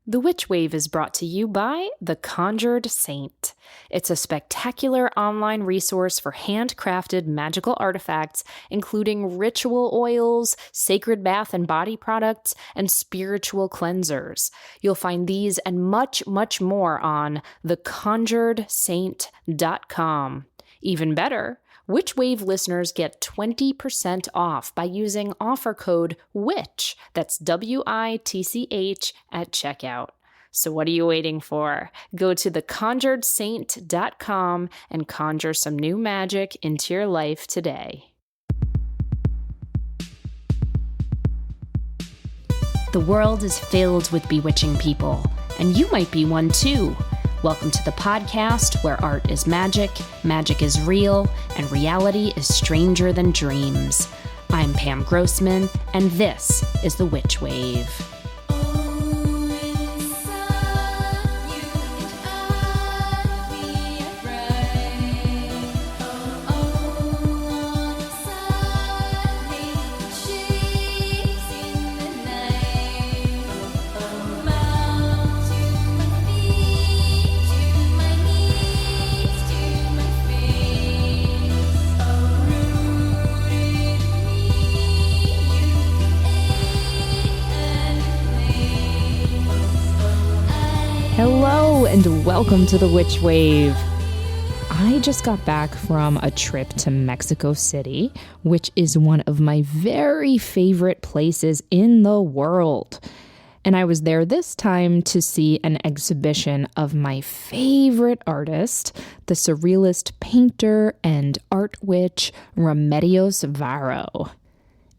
The Witch Wave is brought to you by The Conjured Saint. It's a spectacular online resource for handcrafted magical artifacts, including ritual oils, sacred bath and body products, and spiritual cleansers. You'll find these and much, much more on theconjuredsaint.com. Even better, Witch Wave listeners get 20% off by using offer code WITCH, that's WITCH, at checkout. So what are you waiting for? Go to theconjuredsaint.com and conjure some new magic into your life today. The world is filled with bewitching people, and you might be one too. Welcome to the podcast where art is magic is real, and reality is stranger than dreams. I'm Pam Grossman, and this is The Witch Wave. Hello and welcome to The Witch Wave. I just got back from a trip to Mexico City, which is one of my very favorite places in the world. And I was there this time to see an exhibition of my favorite artist, the surrealist painter and art witch, Remedios Varo.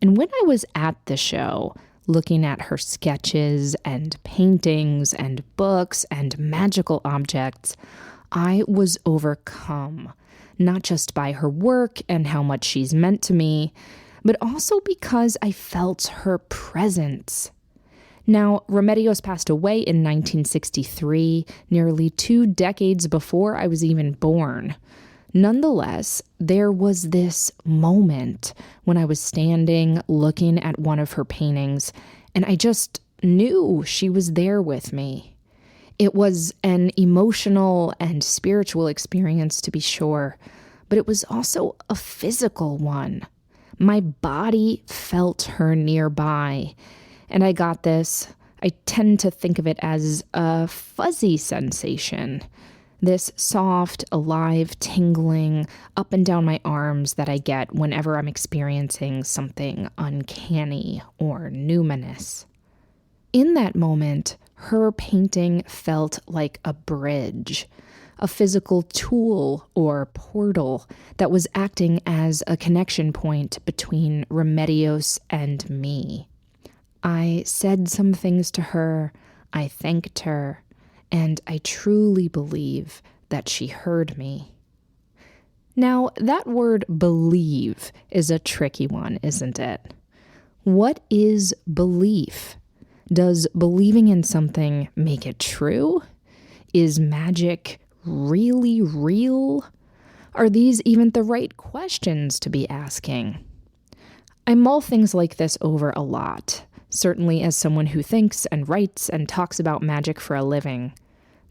And when I was at the show, looking at her sketches and paintings and books and magical objects, I was overcome, not just by her work and how much she's meant to me, but also because I felt her presence. Now, Remedios passed away in 1963, nearly 2 decades before I was even born. Nonetheless, there was this moment when I was standing looking at one of her paintings, and I just knew she was there with me. It was an emotional and spiritual experience, to be sure, but it was also a physical one. My body felt her nearby, and I tend to think of it as a fuzzy sensation. This soft, alive, tingling up and down my arms that I get whenever I'm experiencing something uncanny or numinous. In that moment, her painting felt like a bridge, a physical tool or portal that was acting as a connection point between Remedios and me. I said some things to her, I thanked her, and I truly believe that she heard me. Now, that word believe is a tricky one, isn't it? What is belief? Does believing in something make it true? Is magic really real? Are these even the right questions to be asking? I mull things like this over a lot, certainly as someone who thinks and writes and talks about magic for a living,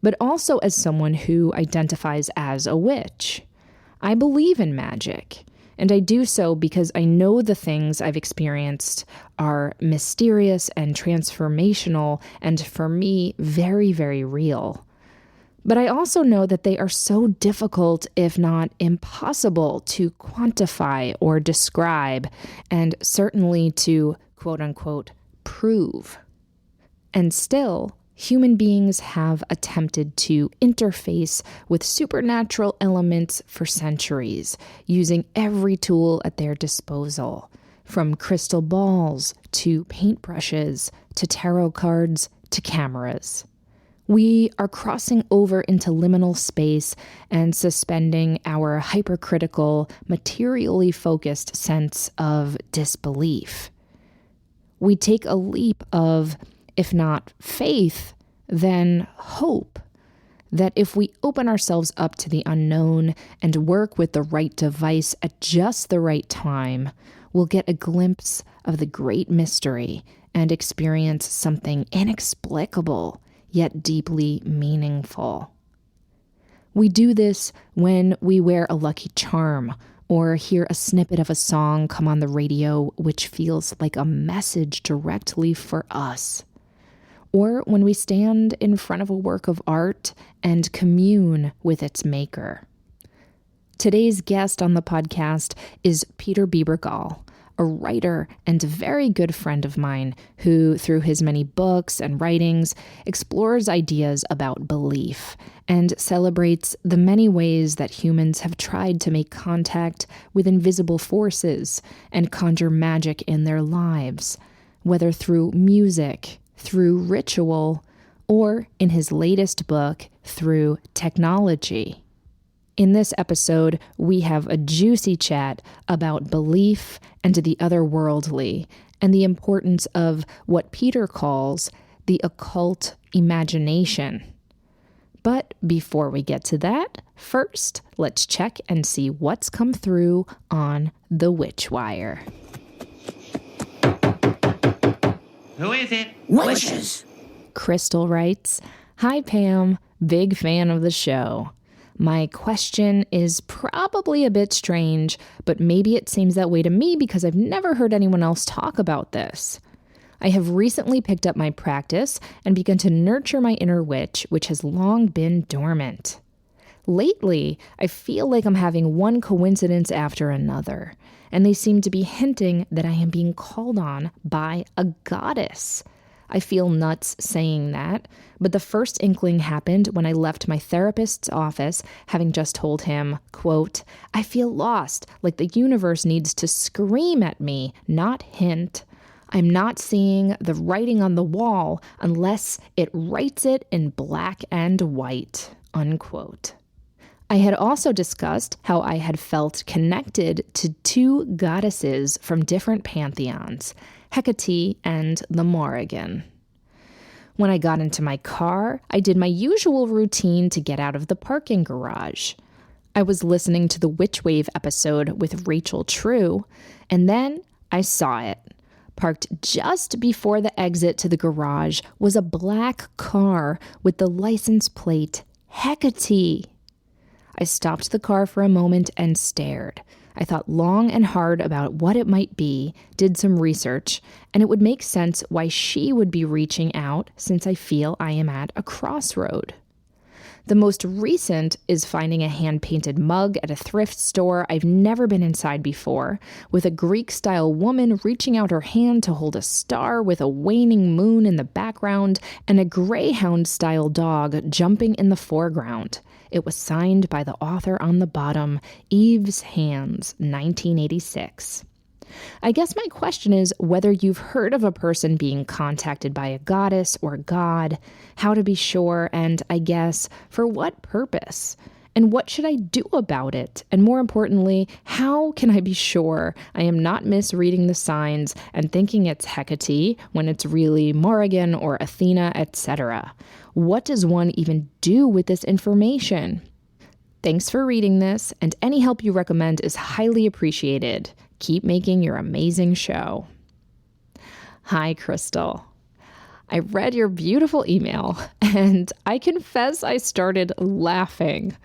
but also as someone who identifies as a witch. I believe in magic, and I do so because I know the things I've experienced are mysterious and transformational, and for me, very, very real. But I also know that they are so difficult, if not impossible, to quantify or describe, and certainly to, quote-unquote, prove. And still, human beings have attempted to interface with supernatural elements for centuries, using every tool at their disposal, from crystal balls to paintbrushes to tarot cards to cameras. We are crossing over into liminal space and suspending our hypercritical, materially focused sense of disbelief. We take a leap of, if not faith, then hope, that if we open ourselves up to the unknown and work with the right device at just the right time, we'll get a glimpse of the great mystery and experience something inexplicable, yet deeply meaningful. We do this when we wear a lucky charm or hear a snippet of a song come on the radio which feels like a message directly for us. Or when we stand in front of a work of art and commune with its maker. Today's guest on the podcast is Peter Bebergal, a writer and a very good friend of mine who, through his many books and writings, explores ideas about belief and celebrates the many ways that humans have tried to make contact with invisible forces and conjure magic in their lives, whether through music, through ritual, or, in his latest book, through technology. In this episode, we have a juicy chat about belief and the otherworldly and the importance of what Peter calls the occult imagination. But before we get to that, first, let's check and see what's come through on the Witch Wire. Who is it? Witches. Crystal writes, "Hi Pam, big fan of the show. My question is probably a bit strange, but maybe it seems that way to me because I've never heard anyone else talk about this. I have recently picked up my practice and begun to nurture my inner witch, which has long been dormant. Lately, I feel like I'm having one coincidence after another, and they seem to be hinting that I am being called on by a goddess. I feel nuts saying that, but the first inkling happened when I left my therapist's office, having just told him, quote, I feel lost, like the universe needs to scream at me, not hint. I'm not seeing the writing on the wall unless it writes it in black and white, unquote. I had also discussed how I had felt connected to two goddesses from different pantheons, Hecate and the Morrigan. When I got into my car, I did my usual routine to get out of the parking garage. I was listening to the Witch Wave episode with Rachel True, and then I saw it. Parked just before the exit to the garage was a black car with the license plate Hecate. I stopped the car for a moment and stared. I thought long and hard about what it might be, did some research, and it would make sense why she would be reaching out since I feel I am at a crossroad. The most recent is finding a hand-painted mug at a thrift store I've never been inside before, with a Greek-style woman reaching out her hand to hold a star with a waning moon in the background and a greyhound-style dog jumping in the foreground. It was signed by the author on the bottom, Eve's Hands, 1986. I guess my question is whether you've heard of a person being contacted by a goddess or god, how to be sure, and I guess for what purpose, and what should I do about it? And more importantly, how can I be sure I am not misreading the signs and thinking it's Hecate when it's really Morrigan or Athena, etc.? What does one even do with this information? Thanks for reading this, and any help you recommend is highly appreciated. Keep making your amazing show." Hi, Crystal. I read your beautiful email, and I confess I started laughing.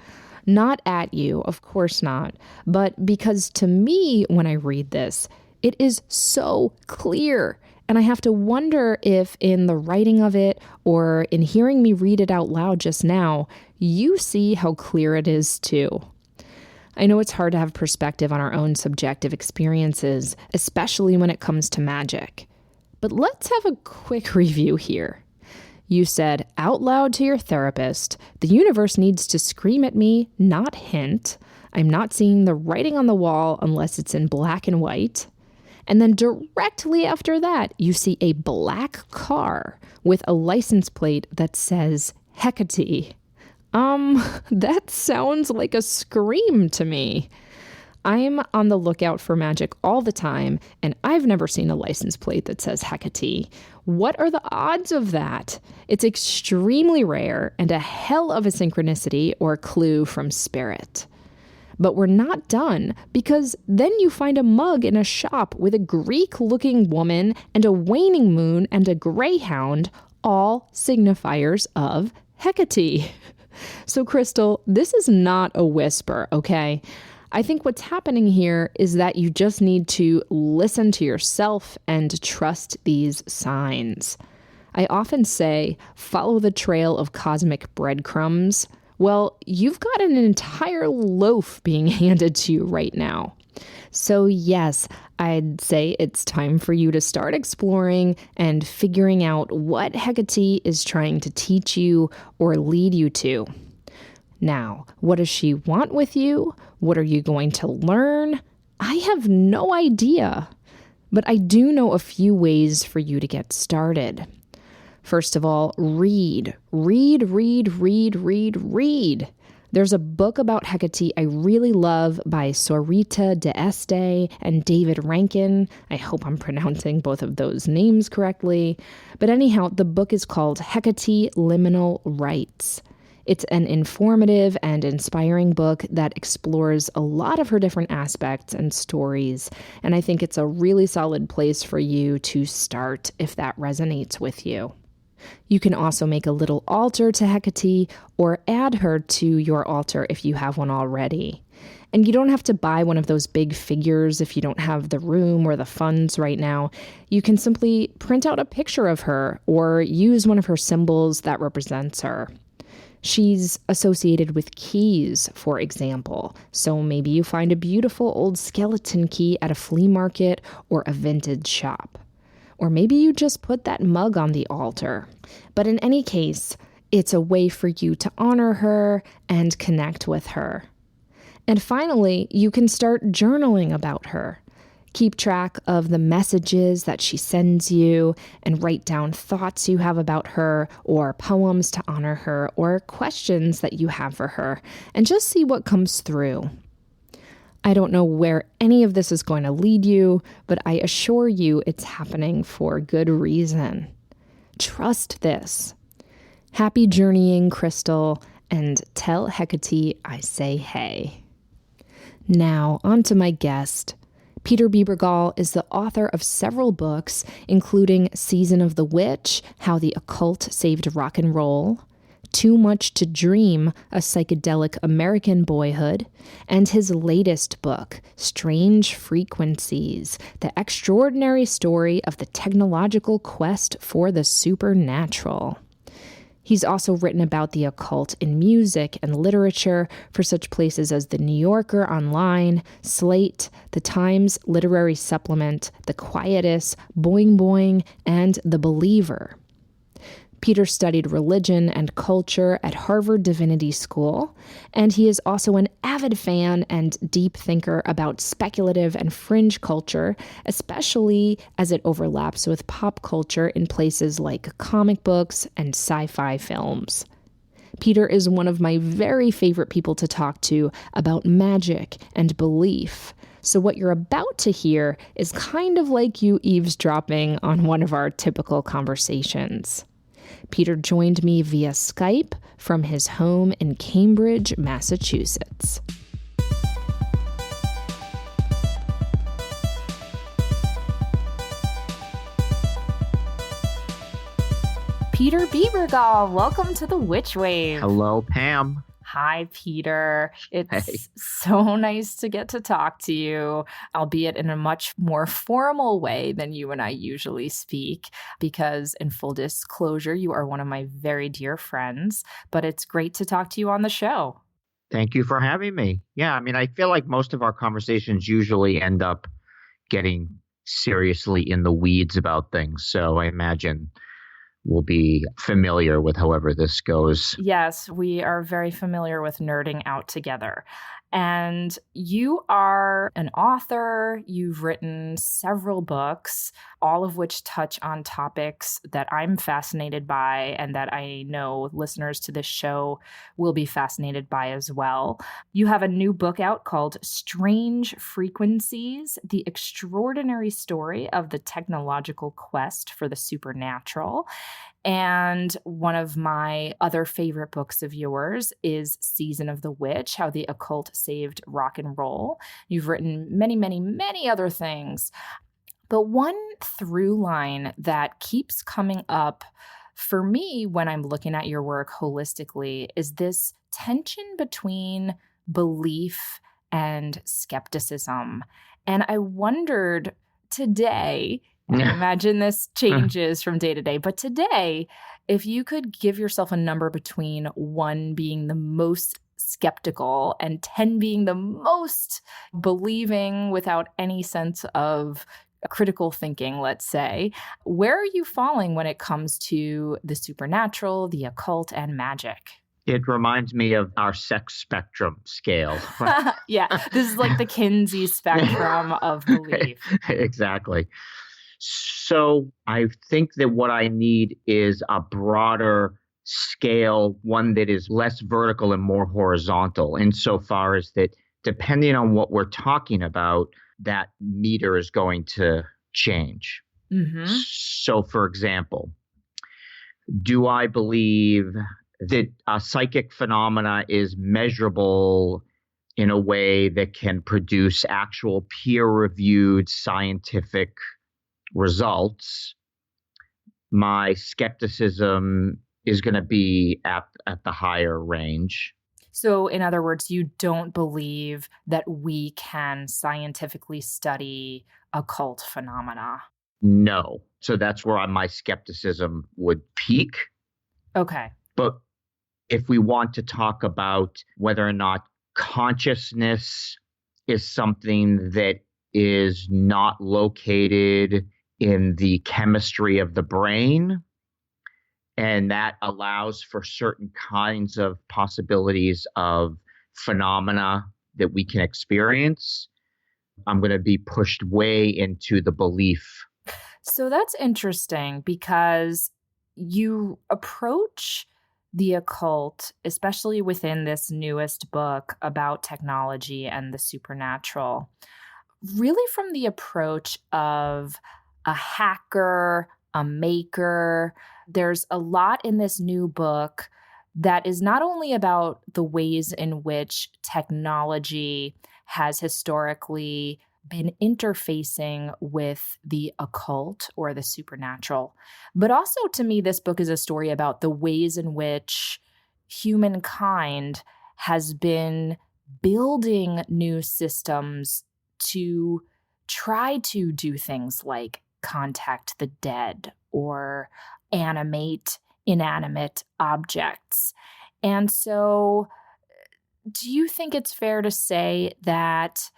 Not at you, of course not, but because to me, when I read this, it is so clear. And I have to wonder if in the writing of it or in hearing me read it out loud just now, you see how clear it is too. I know it's hard to have perspective on our own subjective experiences, especially when it comes to magic. But let's have a quick review here. You said out loud to your therapist, the universe needs to scream at me, not hint. I'm not seeing the writing on the wall unless it's in black and white. And then directly after that, you see a black car with a license plate that says Hecate. That sounds like a scream to me. I'm on the lookout for magic all the time, and I've never seen a license plate that says Hecate. What are the odds of that? It's extremely rare and a hell of a synchronicity or clue from spirit. But we're not done, because then you find a mug in a shop with a Greek-looking woman and a waning moon and a greyhound, all signifiers of Hecate. So, Crystal, this is not a whisper, okay? I think what's happening here is that you just need to listen to yourself and trust these signs. I often say, follow the trail of cosmic breadcrumbs. Well, you've got an entire loaf being handed to you right now. So yes, I'd say it's time for you to start exploring and figuring out what Hecate is trying to teach you or lead you to. Now, what does she want with you? What are you going to learn? I have no idea, but I do know a few ways for you to get started. First of all, read. There's a book about Hecate I really love by Sorita d'Este and David Rankin. I hope I'm pronouncing both of those names correctly. But anyhow, the book is called Hecate Liminal Rites. It's an informative and inspiring book that explores a lot of her different aspects and stories, and I think it's a really solid place for you to start if that resonates with you. You can also make a little altar to Hecate or add her to your altar if you have one already. And you don't have to buy one of those big figures if you don't have the room or the funds right now. You can simply print out a picture of her or use one of her symbols that represents her. She's associated with keys, for example. So maybe you find a beautiful old skeleton key at a flea market or a vintage shop. Or maybe you just put that mug on the altar. But in any case, it's a way for you to honor her and connect with her. And finally, you can start journaling about her. Keep track of the messages that she sends you and write down thoughts you have about her or poems to honor her or questions that you have for her and just see what comes through. I don't know where any of this is going to lead you, but I assure you it's happening for good reason. Trust this. Happy journeying, Crystal, and tell Hecate I say hey. Now, on to my guest. Peter Bebergal is the author of several books, including Season of the Witch, How the Occult Saved Rock and Roll, Too Much to Dream, A Psychedelic American Boyhood, and his latest book, Strange Frequencies, The Extraordinary Story of the Technological Quest for the Supernatural. He's also written about the occult in music and literature for such places as The New Yorker Online, Slate, The Times Literary Supplement, The Quietus, Boing Boing, and The Believer. Peter studied religion and culture at Harvard Divinity School, and he is also an avid fan and deep thinker about speculative and fringe culture, especially as it overlaps with pop culture in places like comic books and sci-fi films. Peter is one of my very favorite people to talk to about magic and belief. So what you're about to hear is kind of like you eavesdropping on one of our typical conversations. Peter joined me via Skype from his home in Cambridge, Massachusetts. Peter Bebergal, welcome to the Witch Wave. Hello, Pam. Hi, Peter. It's so nice to get to talk to you, albeit in a much more formal way than you and I usually speak, because in full disclosure, you are one of my very dear friends, but it's great to talk to you on the show. Thank you for having me. Yeah, I mean, I feel like most of our conversations usually end up getting seriously in the weeds about things. So I imagine we'll be familiar with however this goes. Yes, we are very familiar with nerding out together. And you are an author. You've written several books, all of which touch on topics that I'm fascinated by and that I know listeners to this show will be fascinated by as well. You have a new book out called Strange Frequencies, The Extraordinary Story of the Technological Quest for the Supernatural. And one of my other favorite books of yours is Season of the Witch, How the Occult Saved Rock and Roll. You've written many, many, many other things. But one through line that keeps coming up for me, when I'm looking at your work holistically, is this tension between belief and skepticism. And I wondered today, and I imagine this changes from day to day, but today, if you could give yourself a number between 1 being the most skeptical and 10 being the most believing without any sense of critical thinking, let's say, where are you falling when it comes to the supernatural, the occult, and magic? It reminds me of our sex spectrum scale. Yeah, this is like the Kinsey spectrum of belief. Exactly. So I think that what I need is a broader scale, one that is less vertical and more horizontal, insofar as that depending on what we're talking about, that meter is going to change. Mm-hmm. So, for example, do I believe that a psychic phenomena is measurable in a way that can produce actual peer-reviewed scientific results? My skepticism is going to be at the higher range. So, in other words, you don't believe that we can scientifically study occult phenomena? No. So that's where my skepticism would peak. Okay. But if we want to talk about whether or not consciousness is something that is not located in the chemistry of the brain, and that allows for certain kinds of possibilities of phenomena that we can experience, I'm going to be pushed way into the belief. So that's interesting because you approach the occult, especially within this newest book about technology and the supernatural, really from the approach of a hacker, a maker. There's a lot in this new book that is not only about the ways in which technology has historically been interfacing with the occult or the supernatural, but also to me, this book is a story about the ways in which humankind has been building new systems to try to do things like contact the dead or animate inanimate objects. And so, do you think it's fair to say that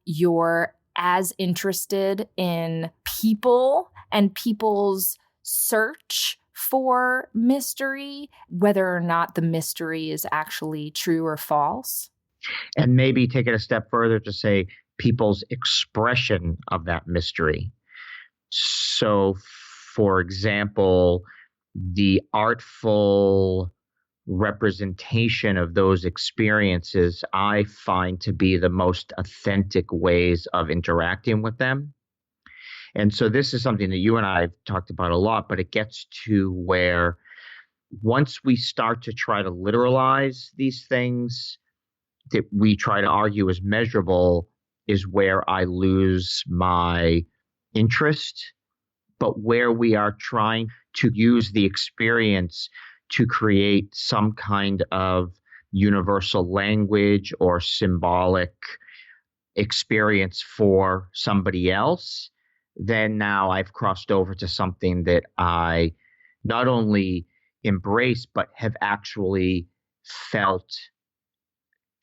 you're as interested in people and people's search for mystery, whether or not the mystery is actually true or false? And maybe take it a step further to say people's expression of that mystery. So, for example, the artful representation of those experiences I find to be the most authentic ways of interacting with them. And so this is something that you and I have talked about a lot, but it gets to where once we start to try to literalize these things that we try to argue is measurable is where I lose my interest. But where we are trying to use the experience to create some kind of universal language or symbolic experience for somebody else, then now I've crossed over to something that I not only embrace, but have actually felt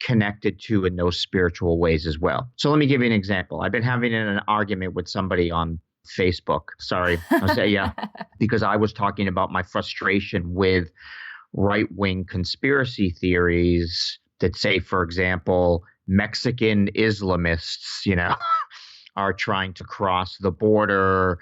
connected to in those spiritual ways as well. So let me give you an example. I've been having an argument with somebody on Facebook. Sorry. I'll say, yeah, because I was talking about my frustration with right-wing conspiracy theories that say, for example, Mexican Islamists, are trying to cross the border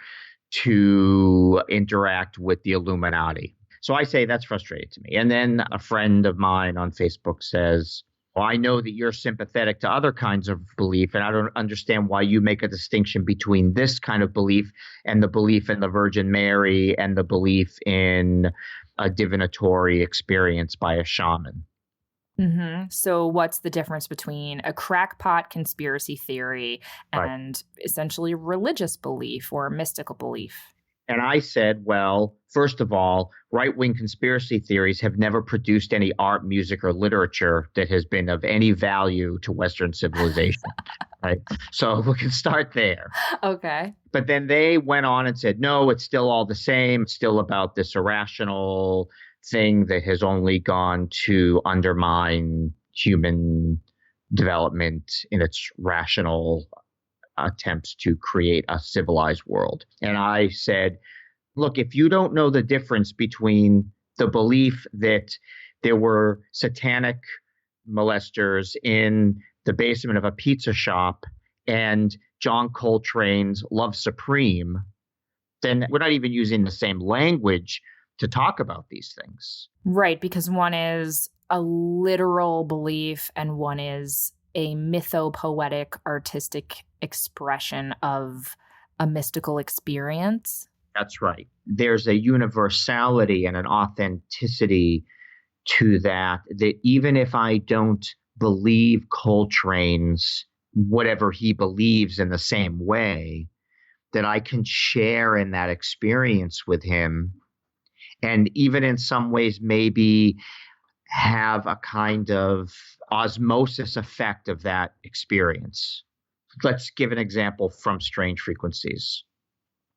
to interact with the Illuminati. So I say that's frustrating to me. And then a friend of mine on Facebook says, well, I know that you're sympathetic to other kinds of belief, and I don't understand why you make a distinction between this kind of belief and the belief in the Virgin Mary and the belief in a divinatory experience by a shaman. Mm-hmm. So what's the difference between a crackpot conspiracy theory and essentially religious belief or mystical belief? And I said, well, first of all, right wing conspiracy theories have never produced any art, music, or literature that has been of any value to Western civilization. Right. So we can start there. Okay. But then they went on and said, no, it's still all the same. It's still about this irrational thing that has only gone to undermine human development in its rational attempts to create a civilized world. And I said, look, if you don't know the difference between the belief that there were satanic molesters in the basement of a pizza shop and John Coltrane's Love Supreme, then we're not even using the same language to talk about these things. Right, because one is a literal belief and one is a mythopoetic artistic expression of a mystical experience. That's right. There's a universality and an authenticity to that even if I don't believe Coltrane's whatever he believes in the same way, that I can share in that experience with him. And even in some ways, maybe have a kind of osmosis effect of that experience. Let's give an example from Strange Frequencies.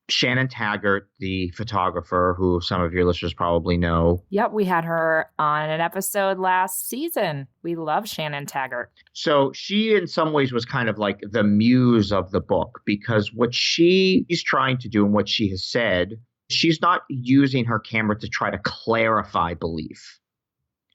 Shannon Taggart, the photographer, who some of your listeners probably know. Yep, we had her on an episode last season. We love Shannon Taggart. So she, in some ways, was kind of like the muse of the book, because what she's trying to do and what she has said, she's not using her camera to try to clarify belief,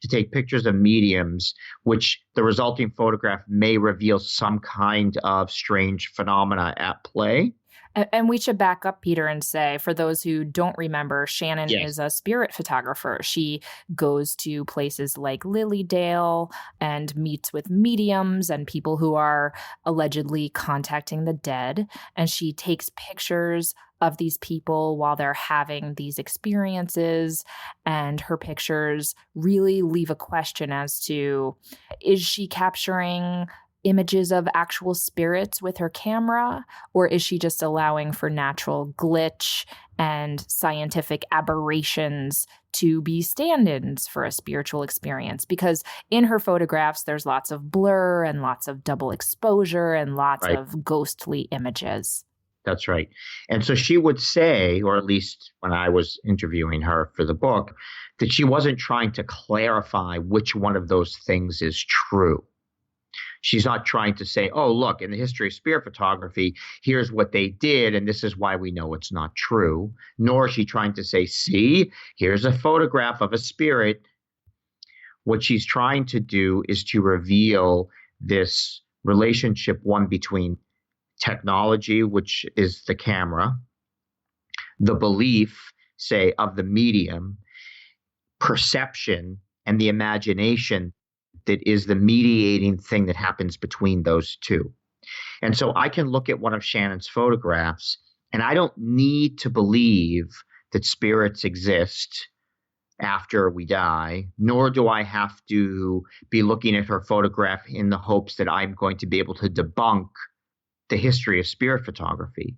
to take pictures of mediums, which the resulting photograph may reveal some kind of strange phenomena at play. And we should back up, Peter, and say, for those who don't remember, Shannon is a spirit photographer. She goes to places like Lilydale and meets with mediums and people who are allegedly contacting the dead. And she takes pictures of these people while they're having these experiences. And her pictures really leave a question as to, is she capturing images of actual spirits with her camera, or is she just allowing for natural glitch and scientific aberrations to be stand-ins for a spiritual experience? Because in her photographs, there's lots of blur and lots of double exposure and lots of ghostly images. That's right. And so she would say, or at least when I was interviewing her for the book, that she wasn't trying to clarify which one of those things is true. She's not trying to say, oh, look, in the history of spirit photography, here's what they did, and this is why we know it's not true. Nor is she trying to say, see, here's a photograph of a spirit. What she's trying to do is to reveal this relationship, one between technology, which is the camera, the belief, say, of the medium, perception, and the imagination that is the mediating thing that happens between those two. And so I can look at one of Shannon's photographs, and I don't need to believe that spirits exist after we die, nor do I have to be looking at her photograph in the hopes that I'm going to be able to debunk the history of spirit photography.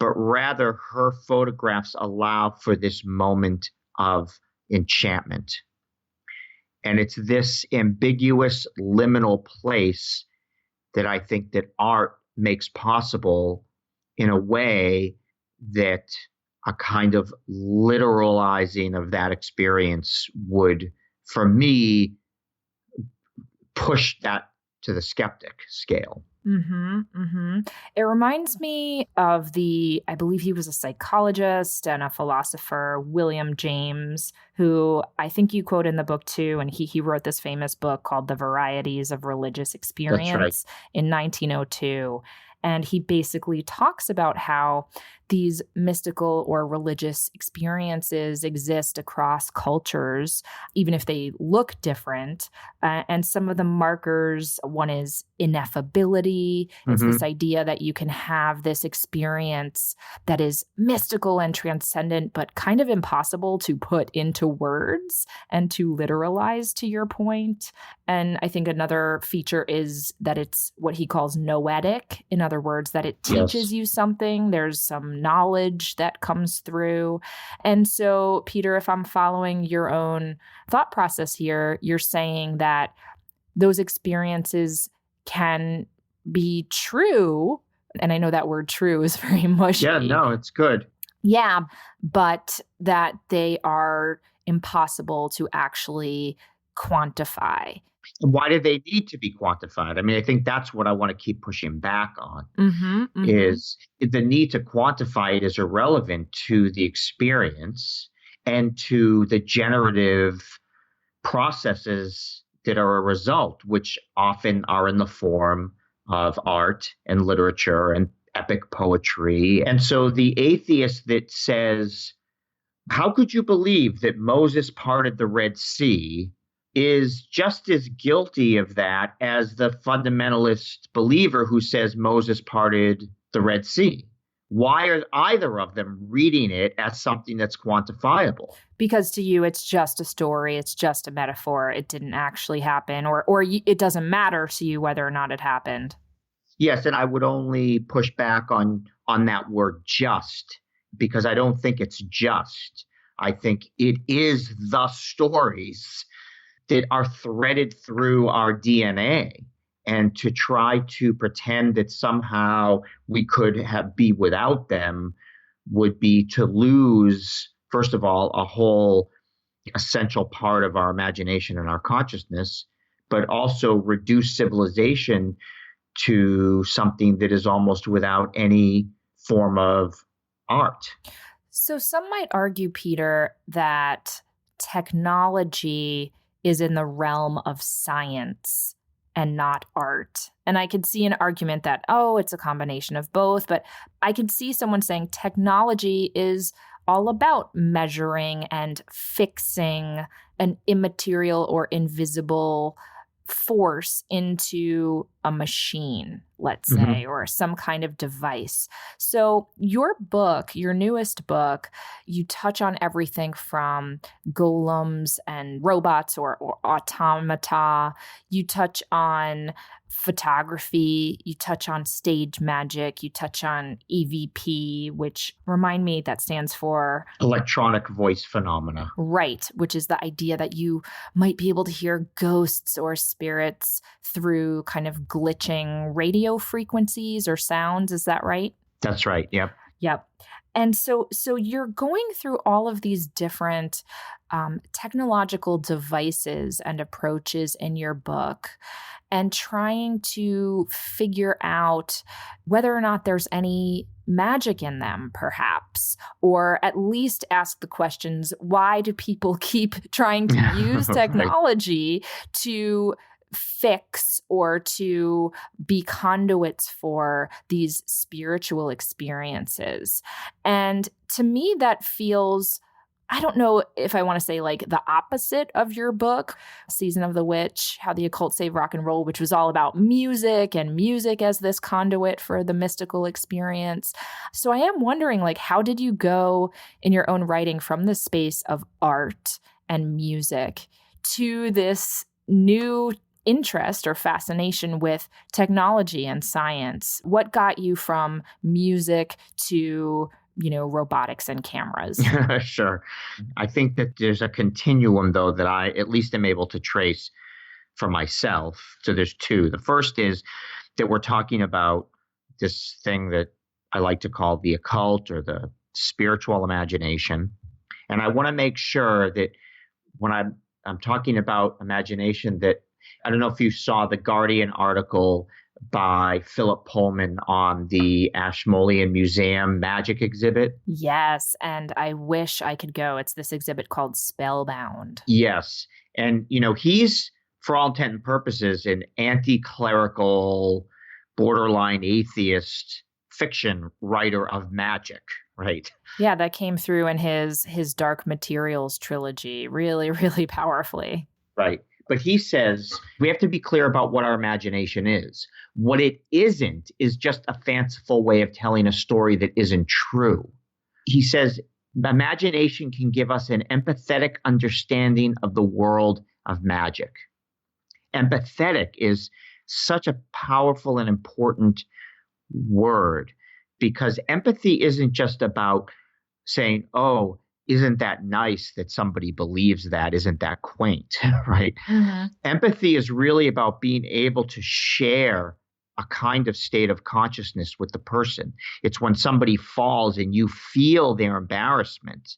But rather, her photographs allow for this moment of enchantment. And it's this ambiguous liminal place that I think that art makes possible in a way that a kind of literalizing of that experience would, for me, push that to the skeptic scale. It reminds me of I believe he was a psychologist and a philosopher, William James, who I think you quote in the book too. And he wrote this famous book called The Varieties of Religious Experience in 1902. And he basically talks about how these mystical or religious experiences exist across cultures, even if they look different. And some of the markers, one is ineffability. It's this idea that you can have this experience that is mystical and transcendent, but kind of impossible to put into words and to literalize, to your point. And I think another feature is that it's what he calls noetic. In other words, that it teaches you something. There's some knowledge that comes through. And so, Peter, if I'm following your own thought process here, you're saying that those experiences can be true. And I know that word true is very mushy. Yeah, no, it's good. Yeah, but that they are impossible to actually quantify. Why do they need to be quantified? I mean, I think that's what I want to keep pushing back on. Is the need to quantify it is irrelevant to the experience and to the generative processes that are a result, which often are in the form of art and literature and epic poetry. And so the atheist that says, how could you believe that Moses parted the Red Sea, is just as guilty of that as the fundamentalist believer who says Moses parted the Red Sea. Why are either of them reading it as something that's quantifiable? Because to you, it's just a story. It's just a metaphor. It didn't actually happen, or it doesn't matter to you whether or not it happened. Yes, and I would only push back on that word just, because I don't think it's just. I think it is the stories that are threaded through our DNA, and to try to pretend that somehow we could be without them would be to lose, first of all, a whole essential part of our imagination and our consciousness, but also reduce civilization to something that is almost without any form of art. So some might argue, Peter, that technology is in the realm of science and not art. And I could see an argument that, it's a combination of both. But I could see someone saying technology is all about measuring and fixing an immaterial or invisible force into a machine, let's say, or some kind of device. So your book, your newest book, you touch on everything from golems and robots or automata. You touch on photography, you touch on stage magic, you touch on EVP, which, remind me, that stands for electronic voice phenomena. Right, which is the idea that you might be able to hear ghosts or spirits through kind of glitching radio frequencies or sounds. Is that right? That's right. Yep. Yep. And so you're going through all of these different technological devices and approaches in your book and trying to figure out whether or not there's any magic in them, perhaps, or at least ask the questions, why do people keep trying to use technology to fix or to be conduits for these spiritual experiences? And to me, that feels, I don't know if I want to say like the opposite of your book, Season of the Witch, How the Occult Saved Rock and Roll, which was all about music and music as this conduit for the mystical experience. So I am wondering, like, how did you go in your own writing from the space of art and music to this new interest or fascination with technology and science? What got you from music to robotics and cameras? Sure. I think that there's a continuum, though, that I at least am able to trace for myself. So there's two. The first is that we're talking about this thing that I like to call the occult or the spiritual imagination. And I want to make sure that when I'm talking about imagination, that I don't know if you saw the Guardian article by Philip Pullman on the Ashmolean Museum magic exhibit. Yes, and I wish I could go. It's this exhibit called Spellbound. Yes, and he's, for all intent and purposes, an anti-clerical, borderline atheist fiction writer of magic, right? Yeah, that came through in his Dark Materials trilogy really, really powerfully. Right. But he says we have to be clear about what our imagination is. What it isn't is just a fanciful way of telling a story that isn't true. He says imagination can give us an empathetic understanding of the world of magic. Empathetic is such a powerful and important word because empathy isn't just about saying, oh, isn't that nice that somebody believes that? Isn't that quaint? Right? Mm-hmm. Empathy is really about being able to share a kind of state of consciousness with the person. It's when somebody falls and you feel their embarrassment.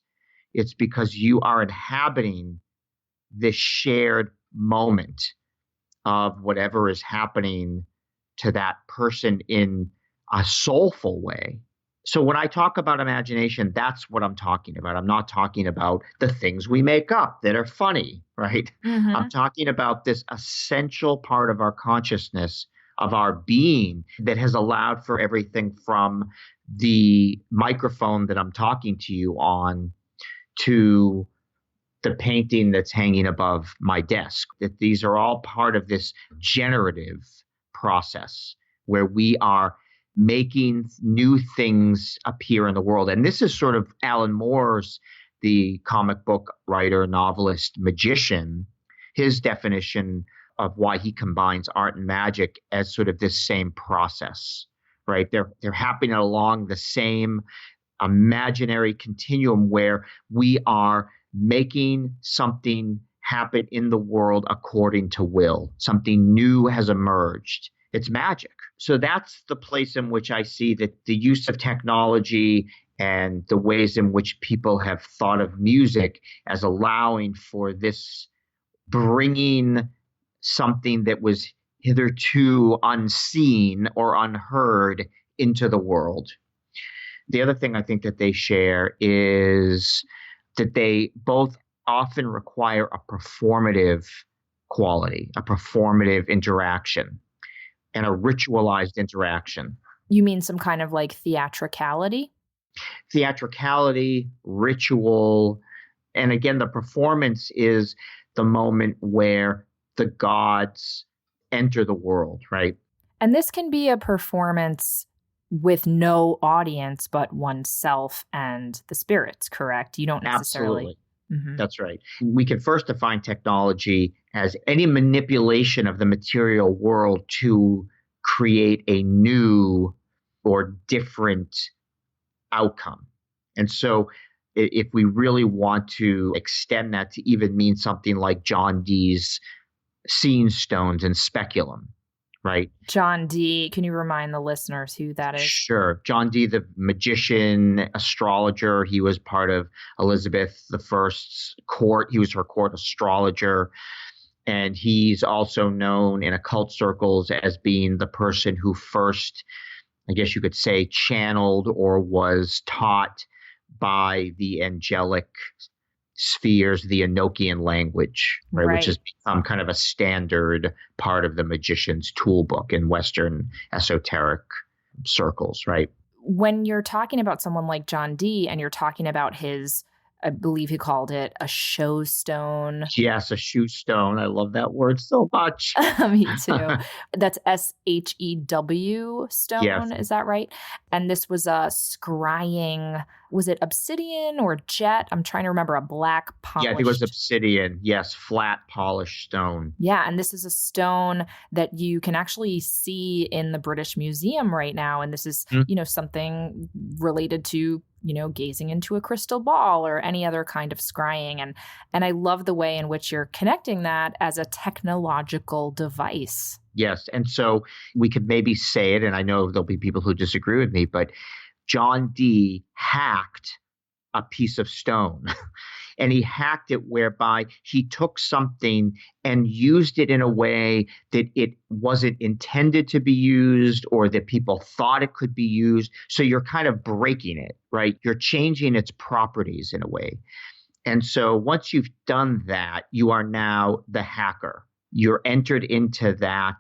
It's because you are inhabiting this shared moment of whatever is happening to that person in a soulful way. So when I talk about imagination, that's what I'm talking about. I'm not talking about the things we make up that are funny, right? I'm Mm-hmm. talking about this essential part of our consciousness, of our being, that has allowed for everything from the microphone that I'm talking to you on to the painting that's hanging above my desk. That these are all part of this generative process where we are making new things appear in the world. And this is sort of Alan Moore's, the comic book writer, novelist, magician, his definition of why he combines art and magic as sort of this same process, right? They're happening along the same imaginary continuum where we are making something happen in the world according to will. Something new has emerged. It's magic. So that's the place in which I see that the use of technology and the ways in which people have thought of music as allowing for this bringing something that was hitherto unseen or unheard into the world. The other thing I think that they share is that they both often require a performative quality, a performative interaction, and a ritualized interaction. You mean some kind of like theatricality? Theatricality, ritual, and again, the performance is the moment where the gods enter the world, right? And this can be a performance with no audience but oneself and the spirits, correct? You don't necessarily. Absolutely. That's right. We can first define technology as any manipulation of the material world to create a new or different outcome. And so if we really want to extend that to even mean something like John Dee's scene stones and speculum, right? John Dee, can you remind the listeners who that is? Sure. John Dee, the magician, astrologer. He was part of Elizabeth I's court. He was her court astrologer. And he's also known in occult circles as being the person who first, I guess you could say, channeled or was taught by the angelic spheres, the Enochian language, right, which has become kind of a standard part of the magician's toolbook in Western esoteric circles, right? When you're talking about someone like John Dee and you're talking about his, I believe he called it a show stone. Yes, a shoe stone. I love that word so much. Me too. That's SHEW stone. Yes. Is that right? And this was a scrying, was it obsidian or jet? I'm trying to remember, a black polished. Yeah, I think it was obsidian. Yes, flat polished stone. Yeah, and this is a stone that you can actually see in the British Museum right now. And this is, something related to, gazing into a crystal ball or any other kind of scrying. And I love the way in which you're connecting that as a technological device. Yes. And so we could maybe say it, and I know there'll be people who disagree with me, but John Dee hacked a piece of stone. And he hacked it whereby he took something and used it in a way that it wasn't intended to be used or that people thought it could be used. So you're kind of breaking it, right? You're changing its properties in a way. And so once you've done that, you are now the hacker. You're entered into that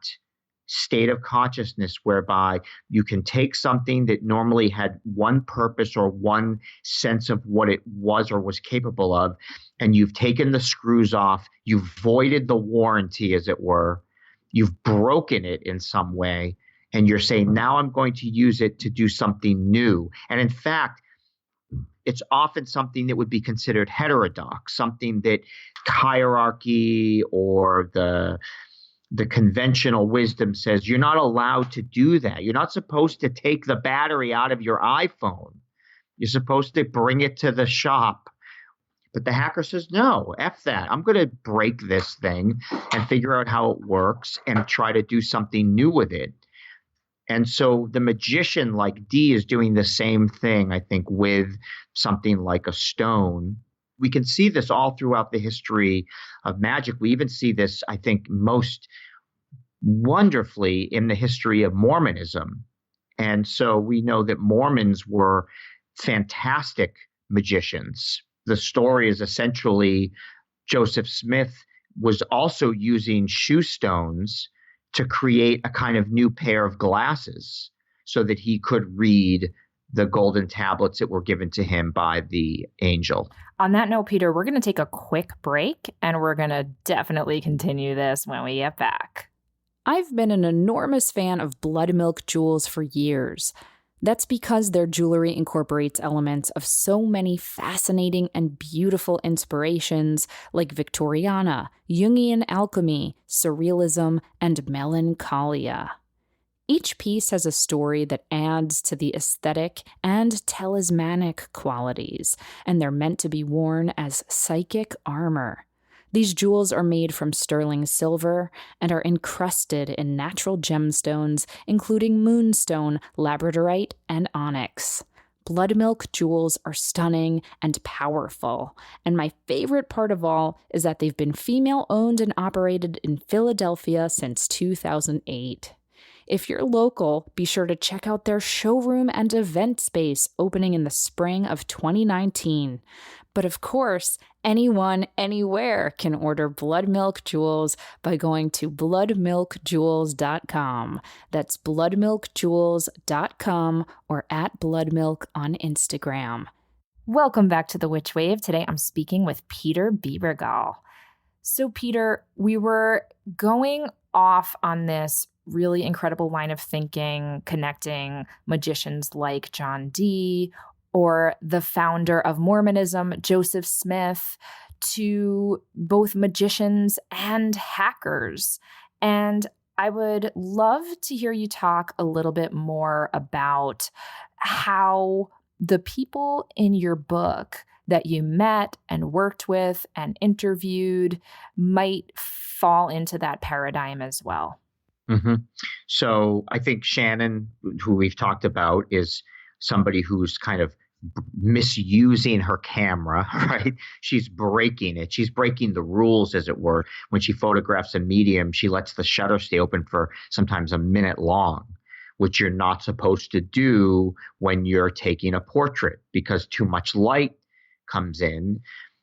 state of consciousness whereby you can take something that normally had one purpose or one sense of what it was or was capable of, and you've taken the screws off, you've voided the warranty, as it were, you've broken it in some way, and you're saying, now I'm going to use it to do something new. And in fact, it's often something that would be considered heterodox, something that hierarchy or the the conventional wisdom says you're not allowed to do that. You're not supposed to take the battery out of your iPhone. You're supposed to bring it to the shop. But the hacker says, no, F that. I'm going to break this thing and figure out how it works and try to do something new with it. And so the magician like D is doing the same thing, I think, with something like a stone. We can see this all throughout the history of magic. We even see this, I think, most wonderfully in the history of Mormonism. And so we know that Mormons were fantastic magicians. The story is essentially Joseph Smith was also using shoe stones to create a kind of new pair of glasses so that he could read the golden tablets that were given to him by the angel. On that note, Peter, we're going to take a quick break, and we're going to definitely continue this when we get back. I've been an enormous fan of Blood Milk jewels for years. That's because their jewelry incorporates elements of so many fascinating and beautiful inspirations like Victoriana, Jungian alchemy, surrealism, and melancholia. Each piece has a story that adds to the aesthetic and talismanic qualities, and they're meant to be worn as psychic armor. These jewels are made from sterling silver and are encrusted in natural gemstones, including moonstone, labradorite, and onyx. Blood Milk jewels are stunning and powerful, and my favorite part of all is that they've been female-owned and operated in Philadelphia since 2008. If you're local, be sure to check out their showroom and event space opening in the spring of 2019. But of course, anyone, anywhere can order Blood Milk jewels by going to bloodmilkjewels.com. That's bloodmilkjewels.com or at bloodmilk on Instagram. Welcome back to The Witch Wave. Today I'm speaking with Peter Bebergal. So Peter, we were going off on this really incredible line of thinking, connecting magicians like John Dee or the founder of Mormonism, Joseph Smith, to both magicians and hackers. And I would love to hear you talk a little bit more about how the people in your book that you met and worked with and interviewed might fall into that paradigm as well. Mm-hmm. So I think Shannon, who we've talked about, is somebody who's kind of misusing her camera, right? She's breaking it. She's breaking the rules, as it were. When she photographs a medium, she lets the shutter stay open for sometimes a minute long, which you're not supposed to do when you're taking a portrait because too much light comes in.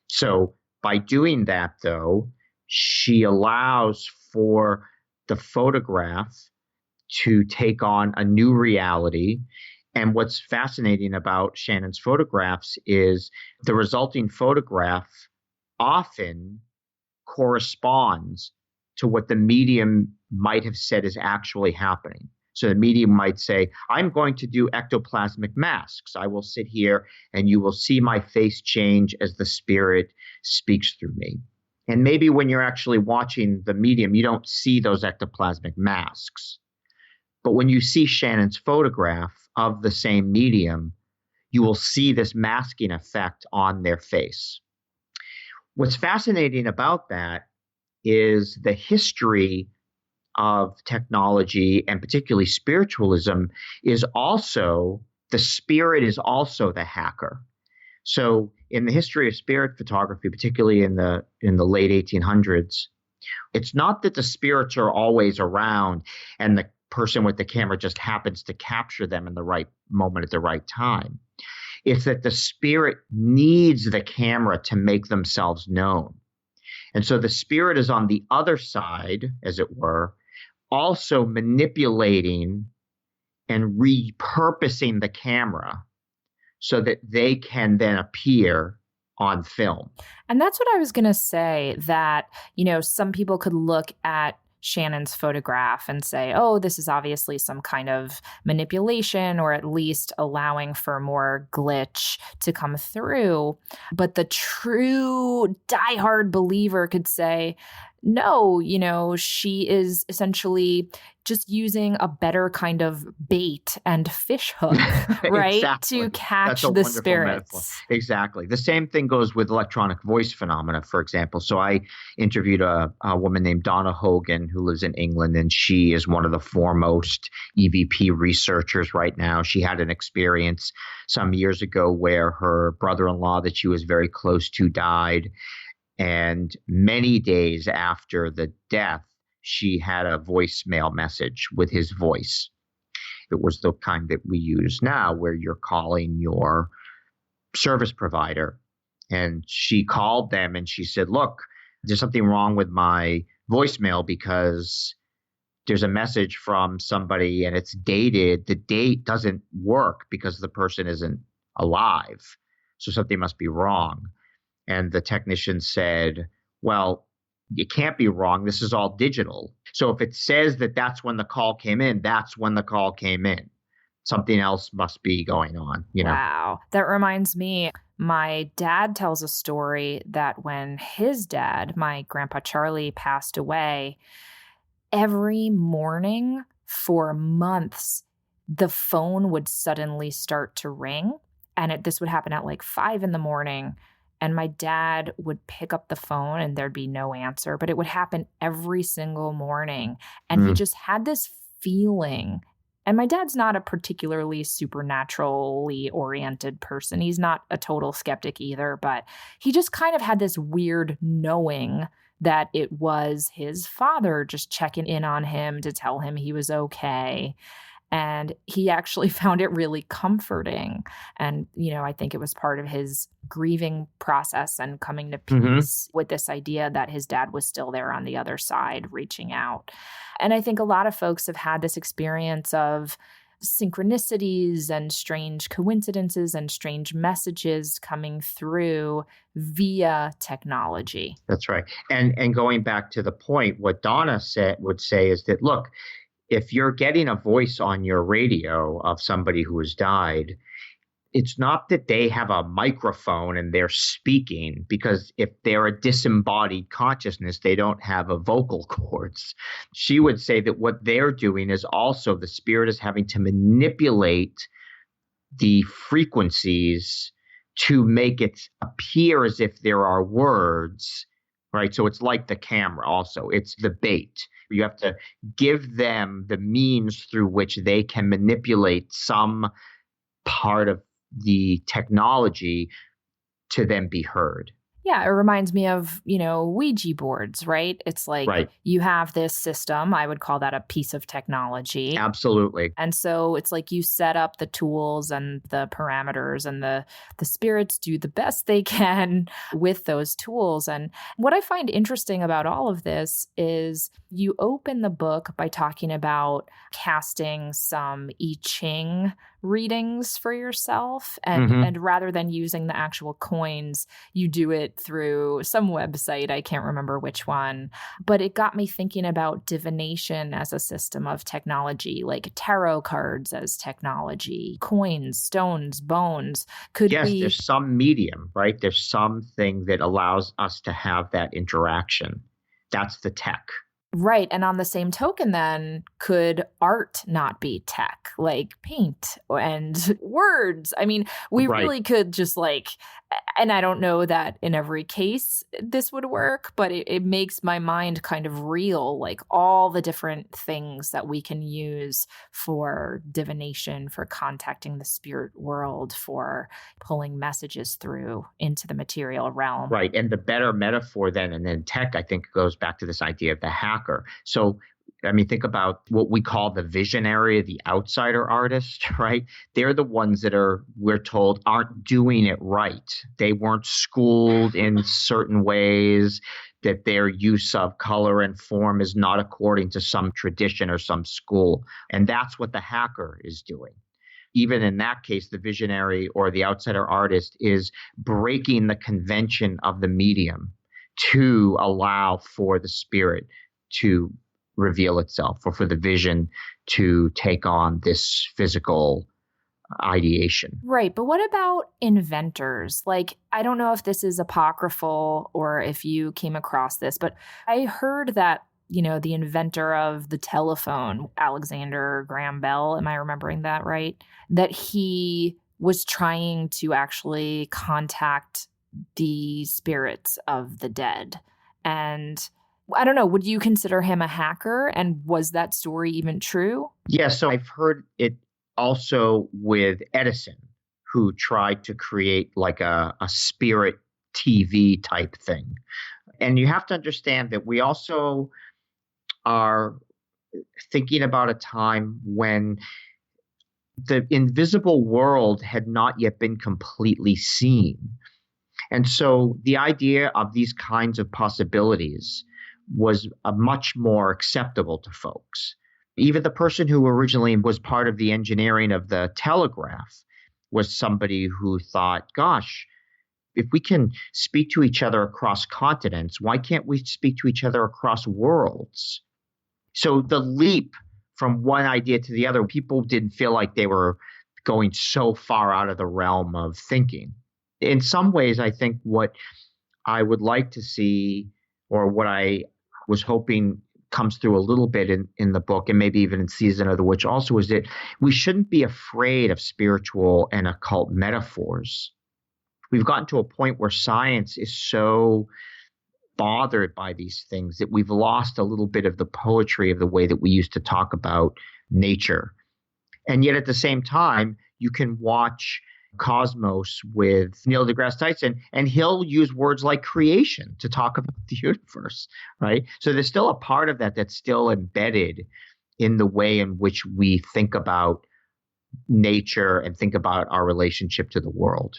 So by doing that, though, she allows for the photograph to take on a new reality. And what's fascinating about Shannon's photographs is the resulting photograph often corresponds to what the medium might have said is actually happening. So the medium might say, I'm going to do ectoplasmic masks. I will sit here and you will see my face change as the spirit speaks through me. And maybe when you're actually watching the medium, you don't see those ectoplasmic masks. But when you see Shannon's photograph of the same medium, you will see this masking effect on their face. What's fascinating about that is the history of technology, and particularly spiritualism, is also the spirit is also the hacker. So in the history of spirit photography, particularly in the late 1800s, it's not that the spirits are always around and the person with the camera just happens to capture them in the right moment at the right time. It's that the spirit needs the camera to make themselves known. And so the spirit is on the other side, as it were, also manipulating and repurposing the camera so that they can then appear on film. And that's what I was going to say, that, some people could look at Shannon's photograph and say, oh, this is obviously some kind of manipulation, or at least allowing for more glitch to come through. But the true diehard believer could say, no, she is essentially just using a better kind of bait and fish hook, right? Exactly. To catch That's a the wonderful metaphor. spirits. Exactly. The same thing goes with electronic voice phenomena, for example. So I interviewed a woman named Donna Hogan who lives in England, and she is one of the foremost EVP researchers right now. She had an experience some years ago where her brother-in-law that she was very close to died. And many days after the death, she had a voicemail message with his voice. It was the kind that we use now where you're calling your service provider. And she called them and she said, look, there's something wrong with my voicemail because there's a message from somebody and it's dated. The date doesn't work because the person isn't alive. So something must be wrong. And the technician said, well, it can't be wrong. This is all digital. So if it says that that's when the call came in, that's when the call came in. Something else must be going on, Wow. That reminds me, my dad tells a story that when his dad, my grandpa Charlie, passed away, every morning for months, the phone would suddenly start to ring. And this would happen at like 5 a.m. And my dad would pick up the phone and there'd be no answer, but it would happen every single morning. And he just had this feeling. And my dad's not a particularly supernaturally oriented person. He's not a total skeptic either, but he just kind of had this weird knowing that it was his father just checking in on him to tell him he was okay. And he actually found it really comforting. And, I think it was part of his grieving process and coming to peace with this idea that his dad was still there on the other side, reaching out. And I think a lot of folks have had this experience of synchronicities and strange coincidences and strange messages coming through via technology. That's right. And going back to the point, what Donna would say is that, look, if you're getting a voice on your radio of somebody who has died, it's not that they have a microphone and they're speaking, because if they're a disembodied consciousness, they don't have a vocal cords. She would say that what they're doing is also the spirit is having to manipulate the frequencies to make it appear as if there are words, right? So it's like the camera also. It's the bait. You have to give them the means through which they can manipulate some part of the technology to then be heard. Yeah, it reminds me of, Ouija boards, right? It's like You have this system. I would call that a piece of technology. Absolutely. And so it's like you set up the tools and the parameters, and the spirits do the best they can with those tools. And what I find interesting about all of this is you open the book by talking about casting some I Ching readings for yourself. And rather than using the actual coins, you do it through some website. I can't remember which one, but it got me thinking about divination as a system of technology, like tarot cards as technology, coins, stones, bones. There's some medium, right? There's something that allows us to have that interaction. That's the tech. Right. And on the same token, then, could art not be tech, like paint and words? I mean, we really could just and I don't know that in every case this would work, but it makes my mind kind of reel, like all the different things that we can use for divination, for contacting the spirit world, for pulling messages through into the material realm. Right. And the better metaphor then, and then tech, I think, goes back to this idea of the hacker. So, think about what we call the visionary, the outsider artist, right? They're the ones that we're told, aren't doing it right. They weren't schooled in certain ways, that their use of color and form is not according to some tradition or some school. And that's what the hacker is doing. Even in that case, the visionary or the outsider artist is breaking the convention of the medium to allow for the spirit to reveal itself, or for the vision to take on this physical ideation. Right. But what about inventors? Like, I don't know if this is apocryphal or if you came across this, but I heard that, the inventor of the telephone, Alexander Graham Bell, am I remembering that right? That he was trying to actually contact the spirits of the dead. And I don't know, would you consider him a hacker? And was that story even true? Yeah, so I've heard it also with Edison, who tried to create like a spirit TV type thing. And you have to understand that we also are thinking about a time when the invisible world had not yet been completely seen. And so the idea of these kinds of possibilities was much more acceptable to folks. Even the person who originally was part of the engineering of the telegraph was somebody who thought, gosh, if we can speak to each other across continents, why can't we speak to each other across worlds? So the leap from one idea to the other, people didn't feel like they were going so far out of the realm of thinking. In some ways, I think what I would like to see, or what I was hoping comes through a little bit in the book, and maybe even in Season of the Witch also, is that we shouldn't be afraid of spiritual and occult metaphors. We've gotten to a point where science is so bothered by these things that we've lost a little bit of the poetry of the way that we used to talk about nature. And yet at the same time, you can watch Cosmos with Neil deGrasse Tyson, and he'll use words like creation to talk about the universe, right? So there's still a part of that that's still embedded in the way in which we think about nature and think about our relationship to the world.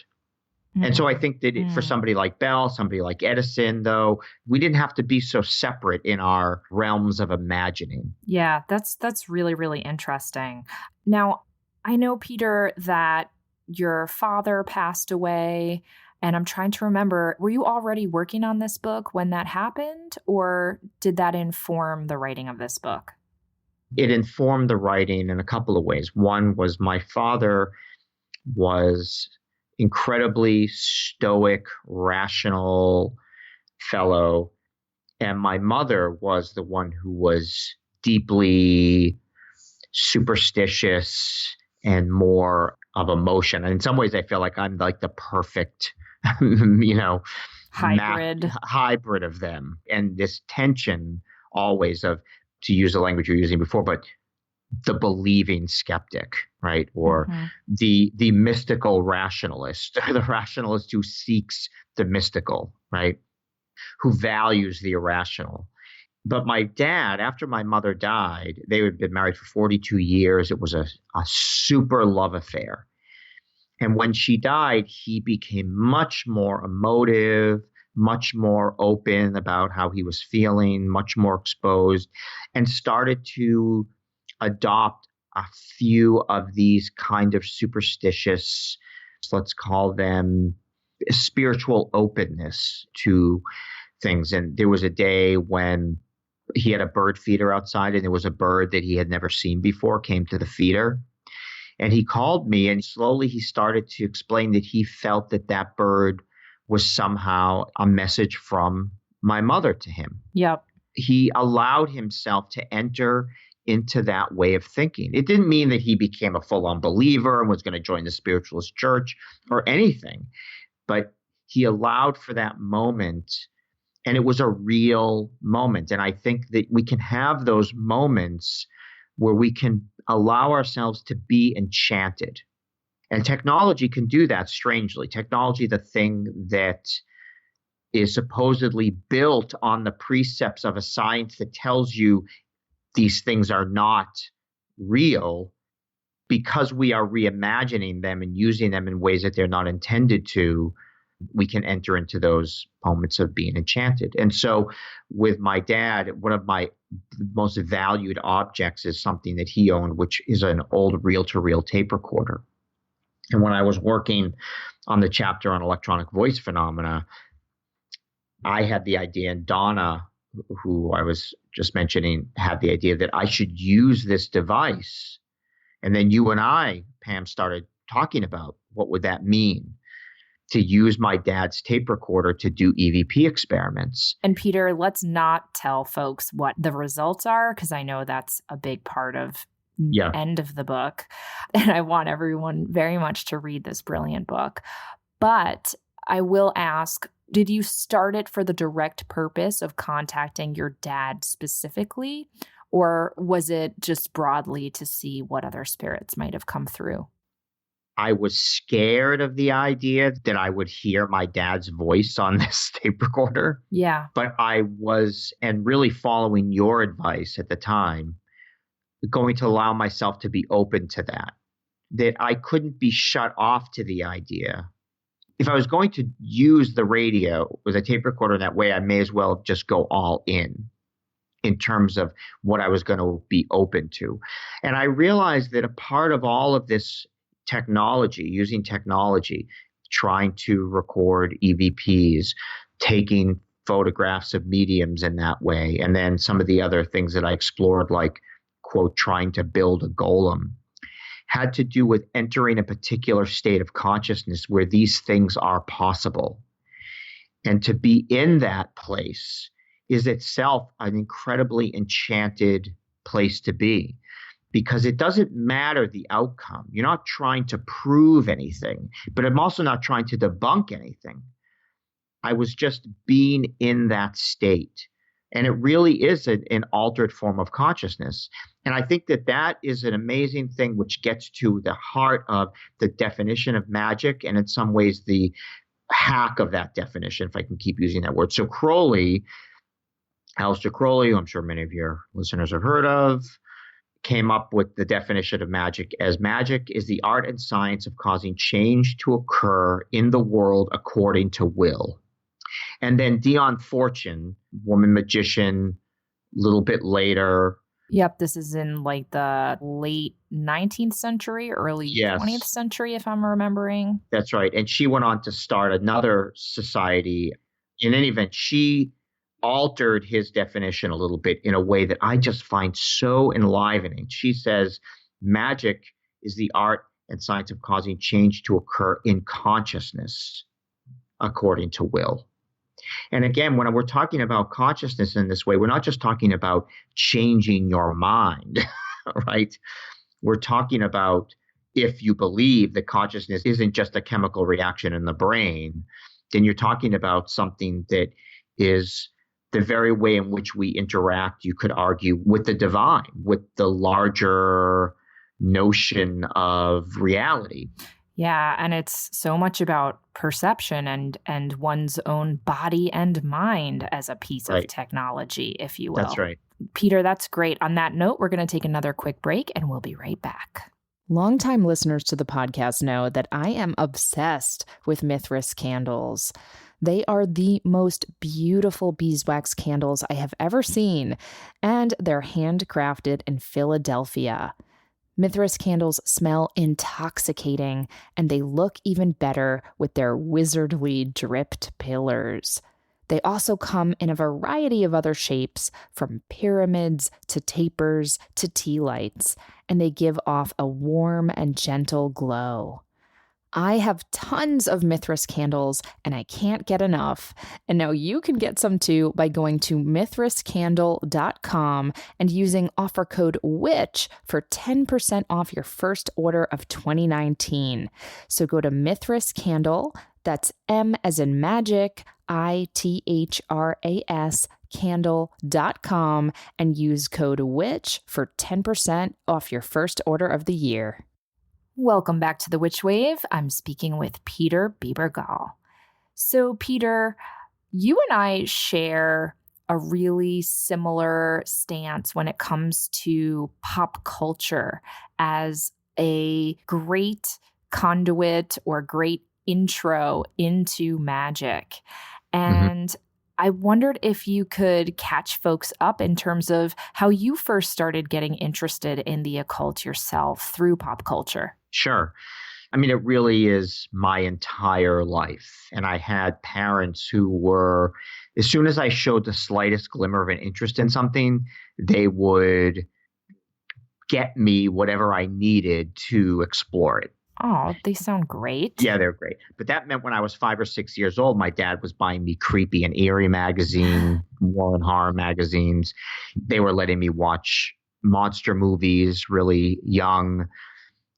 Mm-hmm. And so I think that for somebody like Bell, somebody like Edison, though, we didn't have to be so separate in our realms of imagining. Yeah, that's really, really interesting. Now, I know, Peter, that your father passed away, and I'm trying to remember, were you already working on this book when that happened, or did that inform the writing of this book? It informed the writing in a couple of ways. One was my father was incredibly stoic, rational fellow, and my mother was the one who was deeply superstitious and more of emotion. And in some ways, I feel like I'm like the perfect, hybrid of them. And this tension always of, to use the language you were using before, but the believing skeptic, right? Or the mystical rationalist, or the rationalist who seeks the mystical, right? Who values the irrational. But my dad, after my mother died, they had been married for 42 years. It was a super love affair. And when she died, he became much more emotive, much more open about how he was feeling, much more exposed, and started to adopt a few of these kind of superstitious, let's call them spiritual openness to things. And there was a day when he had a bird feeder outside, and there was a bird that he had never seen before came to the feeder. And he called me, and slowly he started to explain that he felt that that bird was somehow a message from my mother to him. Yep. He allowed himself to enter into that way of thinking. It didn't mean that he became a full-on believer and was going to join the spiritualist church or anything, but he allowed for that moment. And it was a real moment. And I think that we can have those moments where we can allow ourselves to be enchanted. And technology can do that strangely. Technology, the thing that is supposedly built on the precepts of a science that tells you these things are not real, because we are reimagining them and using them in ways that they're not intended to, we can enter into those moments of being enchanted. And so with my dad, one of my most valued objects is something that he owned, which is an old reel-to-reel tape recorder. And when I was working on the chapter on electronic voice phenomena, I had the idea, and Donna, who I was just mentioning, had the idea that I should use this device. And then you and I, Pam, started talking about what would that mean to use my dad's tape recorder to do EVP experiments. And Peter, let's not tell folks what the results are, because I know that's a big part of the end of the book. And I want everyone very much to read this brilliant book. But I will ask, did you start it for the direct purpose of contacting your dad specifically? Or was it just broadly to see what other spirits might have come through? I was scared of the idea that I would hear my dad's voice on this tape recorder. Yeah. But I was, and really following your advice at the time, going to allow myself to be open to that I couldn't be shut off to the idea. If I was going to use the radio with a tape recorder in that way, I may as well just go all in terms of what I was going to be open to. And I realized that a part of all of this technology, using technology, trying to record EVPs, taking photographs of mediums in that way, and then some of the other things that I explored, like, quote, trying to build a golem, had to do with entering a particular state of consciousness where these things are possible. And to be in that place is itself an incredibly enchanted place to be, because it doesn't matter the outcome. You're not trying to prove anything, but I'm also not trying to debunk anything. I was just being in that state. And it really is an altered form of consciousness. And I think that is an amazing thing, which gets to the heart of the definition of magic, and in some ways the hack of that definition, if I can keep using that word. So Crowley, Aleister Crowley, who I'm sure many of your listeners have heard of, came up with the definition of magic as magic is the art and science of causing change to occur in the world according to will. And then Dion Fortune, woman magician, a little bit later. Yep, this is in like the late 19th century, early 20th century, if I'm remembering. That's right. And she went on to start another society. In any event, she altered his definition a little bit in a way that I just find so enlivening. She says magic is the art and science of causing change to occur in consciousness according to will. And again, when we're talking about consciousness in this way, we're not just talking about changing your mind, right? We're talking about, if you believe that consciousness isn't just a chemical reaction in the brain, then you're talking about something that is the very way in which we interact, you could argue, with the divine, with the larger notion of reality. Yeah, and it's so much about perception and one's own body and mind as a piece of technology, if you will. That's right. Peter, that's great. On that note, we're going to take another quick break, and we'll be right back. Longtime listeners to the podcast know that I am obsessed with Mithras candles. They are the most beautiful beeswax candles I have ever seen, and they're handcrafted in Philadelphia. Mithras candles smell intoxicating, and they look even better with their wizardly dripped pillars. They also come in a variety of other shapes, from pyramids to tapers to tea lights, and they give off a warm and gentle glow. I have tons of Mithras candles, and I can't get enough. And now you can get some too by going to mithrascandle.com and using offer code WITCH for 10% off your first order of 2019. So go to Mithras Candle, that's M as in magic, ITHRAS candle.com, and use code WITCH for 10% off your first order of the year. Welcome back to The Witch Wave. I'm speaking with Peter Bebergal. So, Peter, you and I share a really similar stance when it comes to pop culture as a great conduit or great intro into magic. And I wondered if you could catch folks up in terms of how you first started getting interested in the occult yourself through pop culture. Sure. I mean, it really is my entire life. And I had parents who were, as soon as I showed the slightest glimmer of an interest in something, they would get me whatever I needed to explore it. Oh, they sound great. Yeah, they're great. But that meant when I was 5 or 6 years old, my dad was buying me Creepy and Eerie magazine, war and horror magazines. They were letting me watch monster movies really young.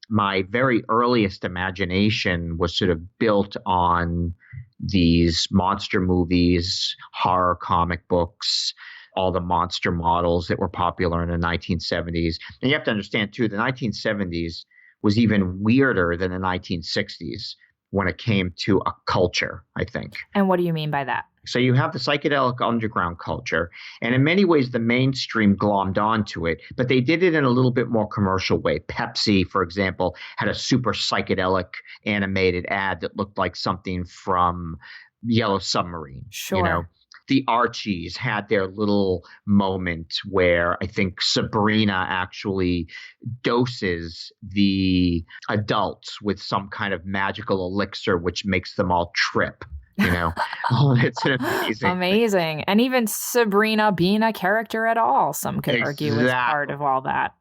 My very earliest imagination was sort of built on these monster movies, horror comic books, all the monster models that were popular in the 1970s. And you have to understand, too, the 1970s was even weirder than the 1960s when it came to a culture, I think. And what do you mean by that? So you have the psychedelic underground culture, and in many ways the mainstream glommed onto it, but they did it in a little bit more commercial way. Pepsi, for example, had a super psychedelic animated ad that looked like something from Yellow Submarine. Sure. You know, the Archies had their little moment where I think Sabrina actually doses the adults with some kind of magical elixir, which makes them all trip. You know, it's amazing. Amazing. And even Sabrina being a character at all, some could argue is part of all that.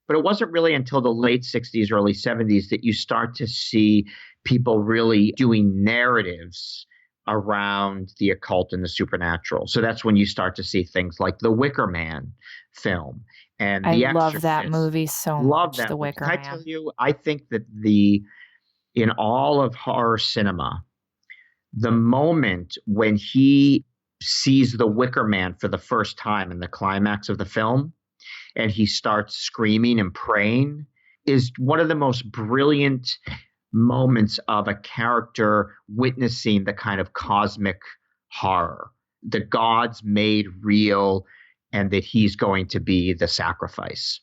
But it wasn't really until the late 60s, early 70s that you start to see people really doing narratives around the occult and the supernatural. So that's when you start to see things like the Wicker Man film and The Exorcist. I love that movie so much, The Wicker Man. I tell you, I think that in all of horror cinema, the moment when he sees the Wicker Man for the first time in the climax of the film and he starts screaming and praying is one of the most brilliant moments of a character witnessing the kind of cosmic horror, the gods made real, and that he's going to be the sacrifice.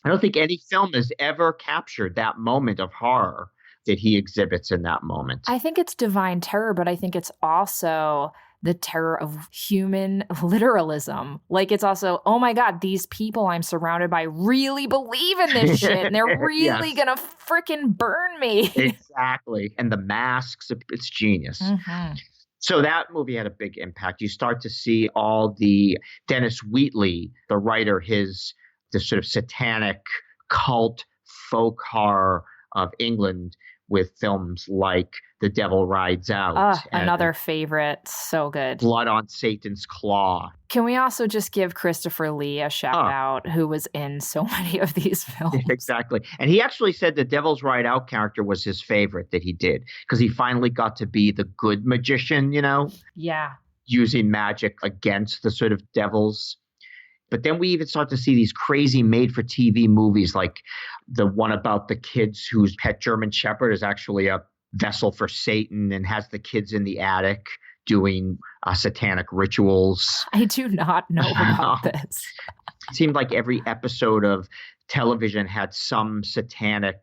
I don't think any film has ever captured that moment of horror that he exhibits in that moment. I think it's divine terror, but I think it's also the terror of human literalism. Like, it's also, oh my God, these people I'm surrounded by really believe in this shit and they're really gonna freaking burn me. Exactly. And the masks, it's genius. Mm-hmm. So that movie had a big impact. You start to see all the Dennis Wheatley, the writer, the sort of satanic cult folk horror of England with films like The Devil Rides Out. Another favorite. So good. Blood on Satan's Claw. Can we also just give Christopher Lee a shout out, who was in so many of these films? Exactly. And he actually said the Devil's Ride Out character was his favorite that he did because he finally got to be the good magician, you know? Yeah. Using magic against the sort of devils. But then we even start to see these crazy made-for-TV movies like the one about the kids whose pet German Shepherd is actually a vessel for Satan and has the kids in the attic doing satanic rituals. I do not know about this. It seemed like every episode of television had some satanic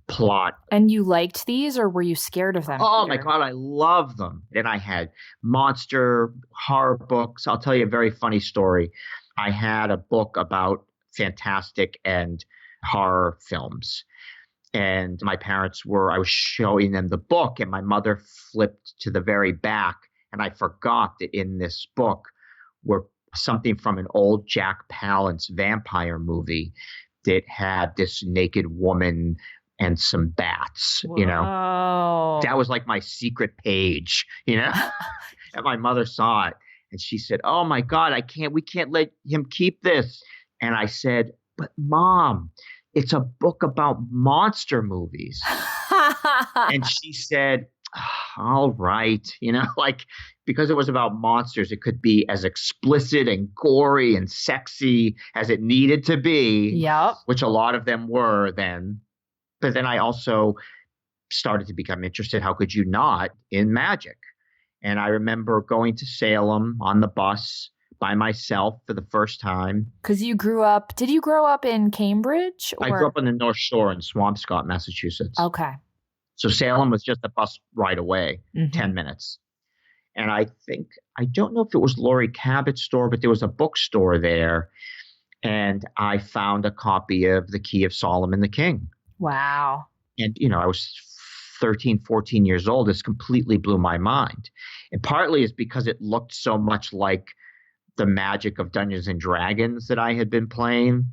plot. And you liked these, or were you scared of them? Oh, my God, I love them. And I had monster horror books. I'll tell you a very funny story. I had a book about fantastic and horror films. And my parents I was showing them the book, and my mother flipped to the very back. And I forgot that in this book were something from an old Jack Palance vampire movie that had this naked woman and some bats, you know. That was like my secret page, you know. And my mother saw it. And she said, "Oh my God, we can't let him keep this." And I said, "But Mom, it's a book about monster movies." And she said, "All right," you know, like, because it was about monsters, it could be as explicit and gory and sexy as it needed to be. Yep. Which a lot of them were then. But then I also started to become interested, how could you not, in magic? And I remember going to Salem on the bus by myself for the first time. Because did you grow up in Cambridge? Or? I grew up on the North Shore in Swampscott, Massachusetts. Okay. So Salem was just a bus ride away, 10 minutes. And I don't know if it was Laurie Cabot's store, but there was a bookstore there. And I found a copy of The Key of Solomon the King. Wow. And, you know, I was 13, 14 years old. This completely blew my mind. And partly is because it looked so much like the magic of Dungeons and Dragons that I had been playing.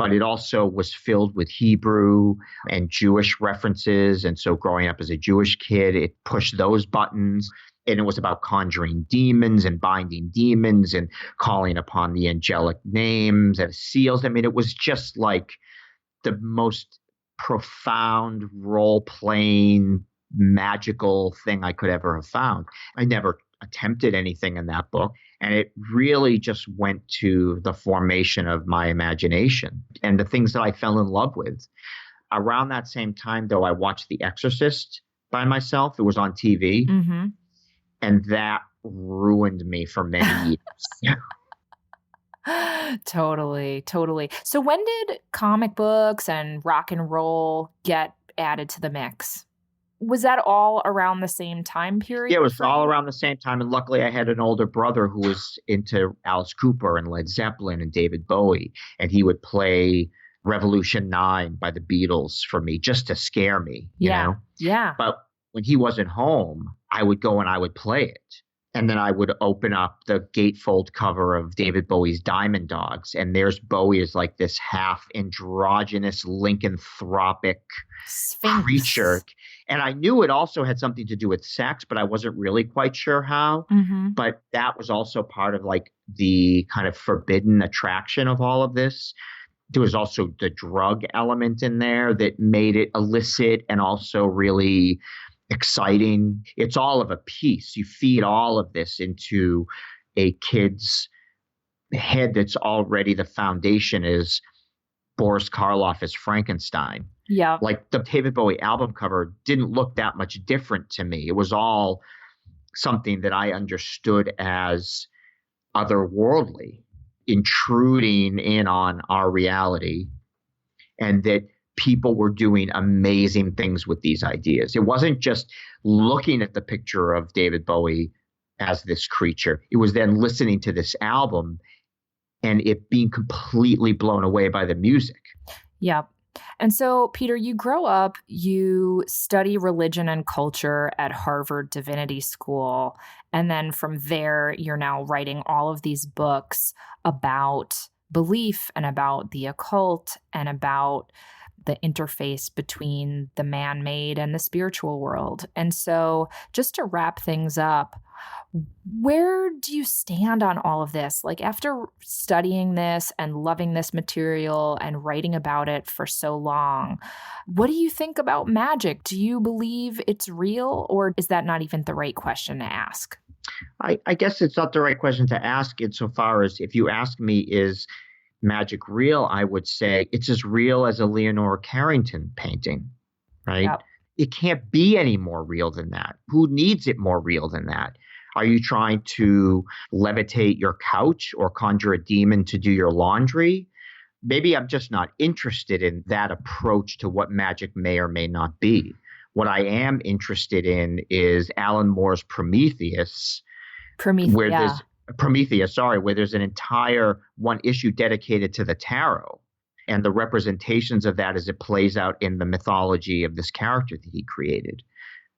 but it also was filled with Hebrew and Jewish references. And so growing up as a Jewish kid, it pushed those buttons. And it was about conjuring demons and binding demons and calling upon the angelic names and seals. I mean, it was just like the most profound role-playing, magical thing I could ever have found. I never attempted anything in that book. And it really just went to the formation of my imagination and the things that I fell in love with. Around that same time, though, I watched The Exorcist by myself. It was on TV. Mm-hmm. And that ruined me for many years. Totally. So when did comic books and rock and roll get added to the mix? Was that all around the same time period? Yeah, it was all around the same time. And luckily, I had an older brother who was into Alice Cooper and Led Zeppelin and David Bowie. And he would play Revolution 9 by the Beatles for me just to scare me, you know? Yeah. But when he wasn't home, I would go and I would play it. And then I would open up the gatefold cover of David Bowie's Diamond Dogs. And there's Bowie as like this half androgynous lycanthropic Sphinx creature. And I knew it also had something to do with sex, but I wasn't really quite sure how. Mm-hmm. But that was also part of like the kind of forbidden attraction of all of this. There was also the drug element in there that made it illicit and also really exciting. It's all of a piece. You feed all of this into a kid's head that's already the foundation is Boris Karloff as Frankenstein. Yeah. Like the David Bowie album cover didn't look that much different to me. It was all something that I understood as otherworldly, intruding in on our reality, and that people were doing amazing things with these ideas. It wasn't just looking at the picture of David Bowie as this creature. It was then listening to this album and it being completely blown away by the music. Yep. And so, Peter, you grow up, you study religion and culture at Harvard Divinity School. And then from there, you're now writing all of these books about belief and about the occult and about the interface between the man-made and the spiritual world. And so just to wrap things up, where do you stand on all of this? Like after studying this and loving this material and writing about it for so long, what do you think about magic? Do you believe it's real, or is that not even the right question to ask? I guess it's not the right question to ask insofar as if you ask me, is magic real? I would say it's as real as a Leonora Carrington painting, right? Yep. It can't be any more real than that. Who needs it more real than that? Are you trying to levitate your couch or conjure a demon to do your laundry? Maybe I'm just not interested in that approach to what magic may or may not be. What I am interested in is Alan Moore's Prometheus, where there's an entire one issue dedicated to the tarot and the representations of that as it plays out in the mythology of this character that he created.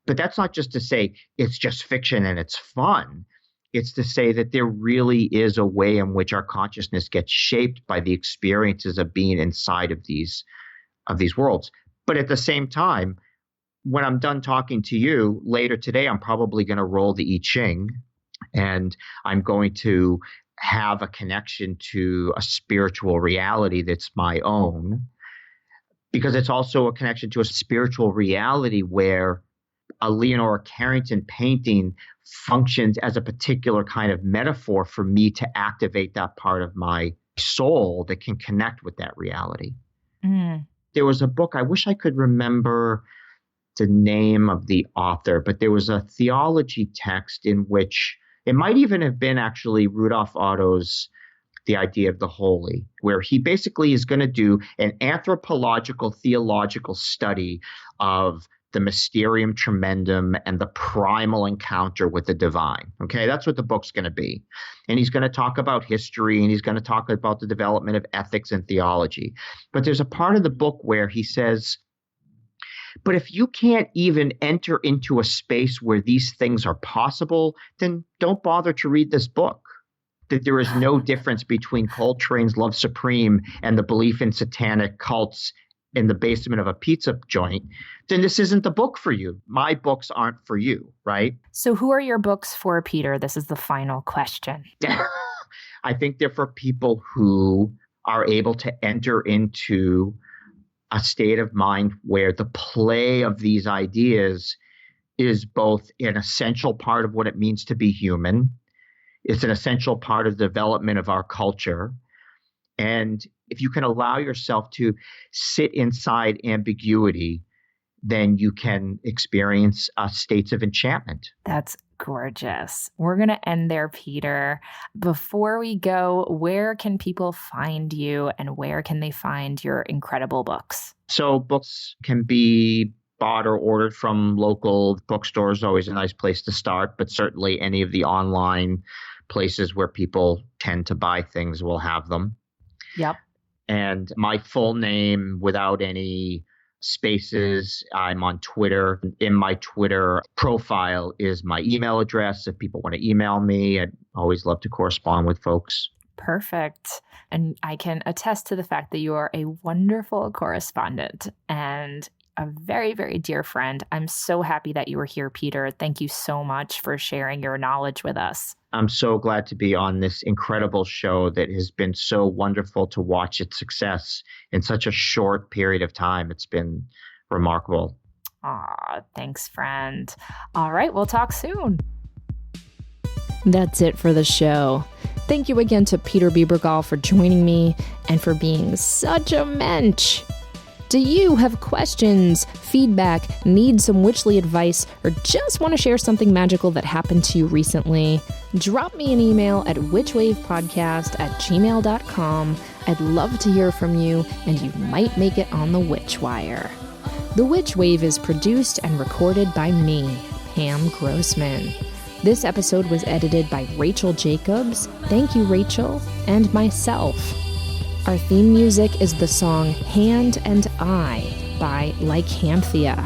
But that's not just to say it's just fiction and it's fun. It's to say that there really is a way in which our consciousness gets shaped by the experiences of being inside of these worlds. But at the same time, when I'm done talking to you later today, I'm probably going to roll the I Ching, and I'm going to have a connection to a spiritual reality that's my own, because it's also a connection to a spiritual reality where a Leonora Carrington painting functions as a particular kind of metaphor for me to activate that part of my soul that can connect with that reality. Mm. There was a book, I wish I could remember the name of the author, but there was a theology text in which it might even have been actually Rudolf Otto's The Idea of the Holy, where he basically is going to do an anthropological, theological study of the mysterium tremendum and the primal encounter with the divine. Okay, that's what the book's going to be. And he's going to talk about history, and he's going to talk about the development of ethics and theology. But there's a part of the book where he says, but if you can't even enter into a space where these things are possible, then don't bother to read this book. that there is no difference between Coltrane's Love Supreme and the belief in satanic cults in the basement of a pizza joint, then this isn't the book for you. My books aren't for you, right? So who are your books for, Peter? This is the final question. I think they're for people who are able to enter into a state of mind where the play of these ideas is both an essential part of what it means to be human. It's an essential part of the development of our culture. And if you can allow yourself to sit inside ambiguity, then you can experience states of enchantment. That's gorgeous. We're going to end there, Peter. Before we go, where can people find you and where can they find your incredible books? So books can be bought or ordered from local bookstores, always a nice place to start, but certainly any of the online places where people tend to buy things will have them. Yep. And my full name without any spaces, I'm on Twitter. In my Twitter profile is my email address. If people want to email me, I'd always love to correspond with folks. Perfect. And I can attest to the fact that you are a wonderful correspondent and a very, very dear friend. I'm so happy that you were here, Peter. Thank you so much for sharing your knowledge with us. I'm so glad to be on this incredible show that has been so wonderful to watch its success in such a short period of time. It's been remarkable. Aw, thanks, friend. All right, we'll talk soon. That's it for the show. Thank you again to Peter Bebergal for joining me and for being such a mensch. Do you have questions, feedback, need some Witchly advice, or just want to share something magical that happened to you recently? Drop me an email at witchwavepodcast@gmail.com. I'd love to hear from you, and you might make it on the Witch Wire. The Witch Wave is produced and recorded by me, Pam Grossman. This episode was edited by Rachel Jacobs, thank you Rachel, and myself. Our theme music is the song Hand and I by Lycanthia.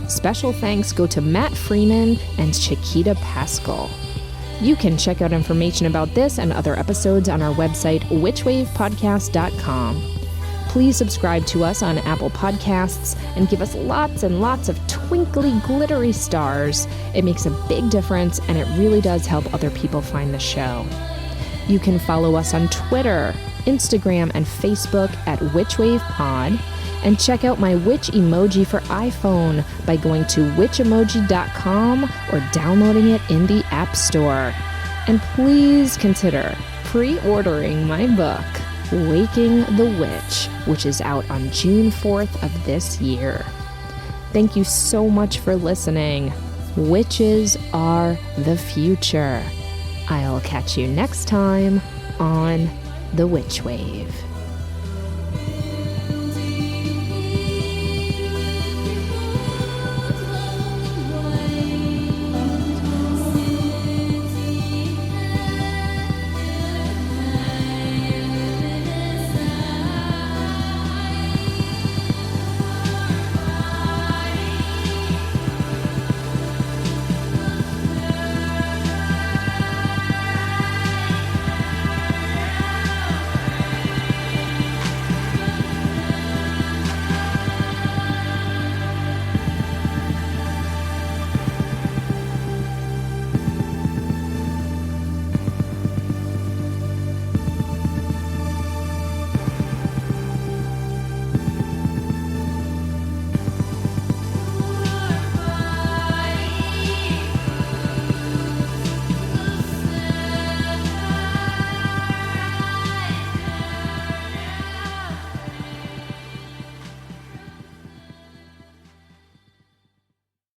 Special thanks go to Matt Freeman and Chiquita Pascal. You can check out information about this and other episodes on our website, witchwavepodcast.com. Please subscribe to us on Apple Podcasts and give us lots and lots of twinkly, glittery stars. It makes a big difference and it really does help other people find the show. You can follow us on Twitter, Instagram, and Facebook at WitchWavePod, and check out my witch emoji for iPhone by going to witchemoji.com or downloading it in the App Store. And please consider pre-ordering my book, Waking the Witch, which is out on June 4th of this year. Thank you so much for listening. Witches are the future. I'll catch you next time on The Witch Wave.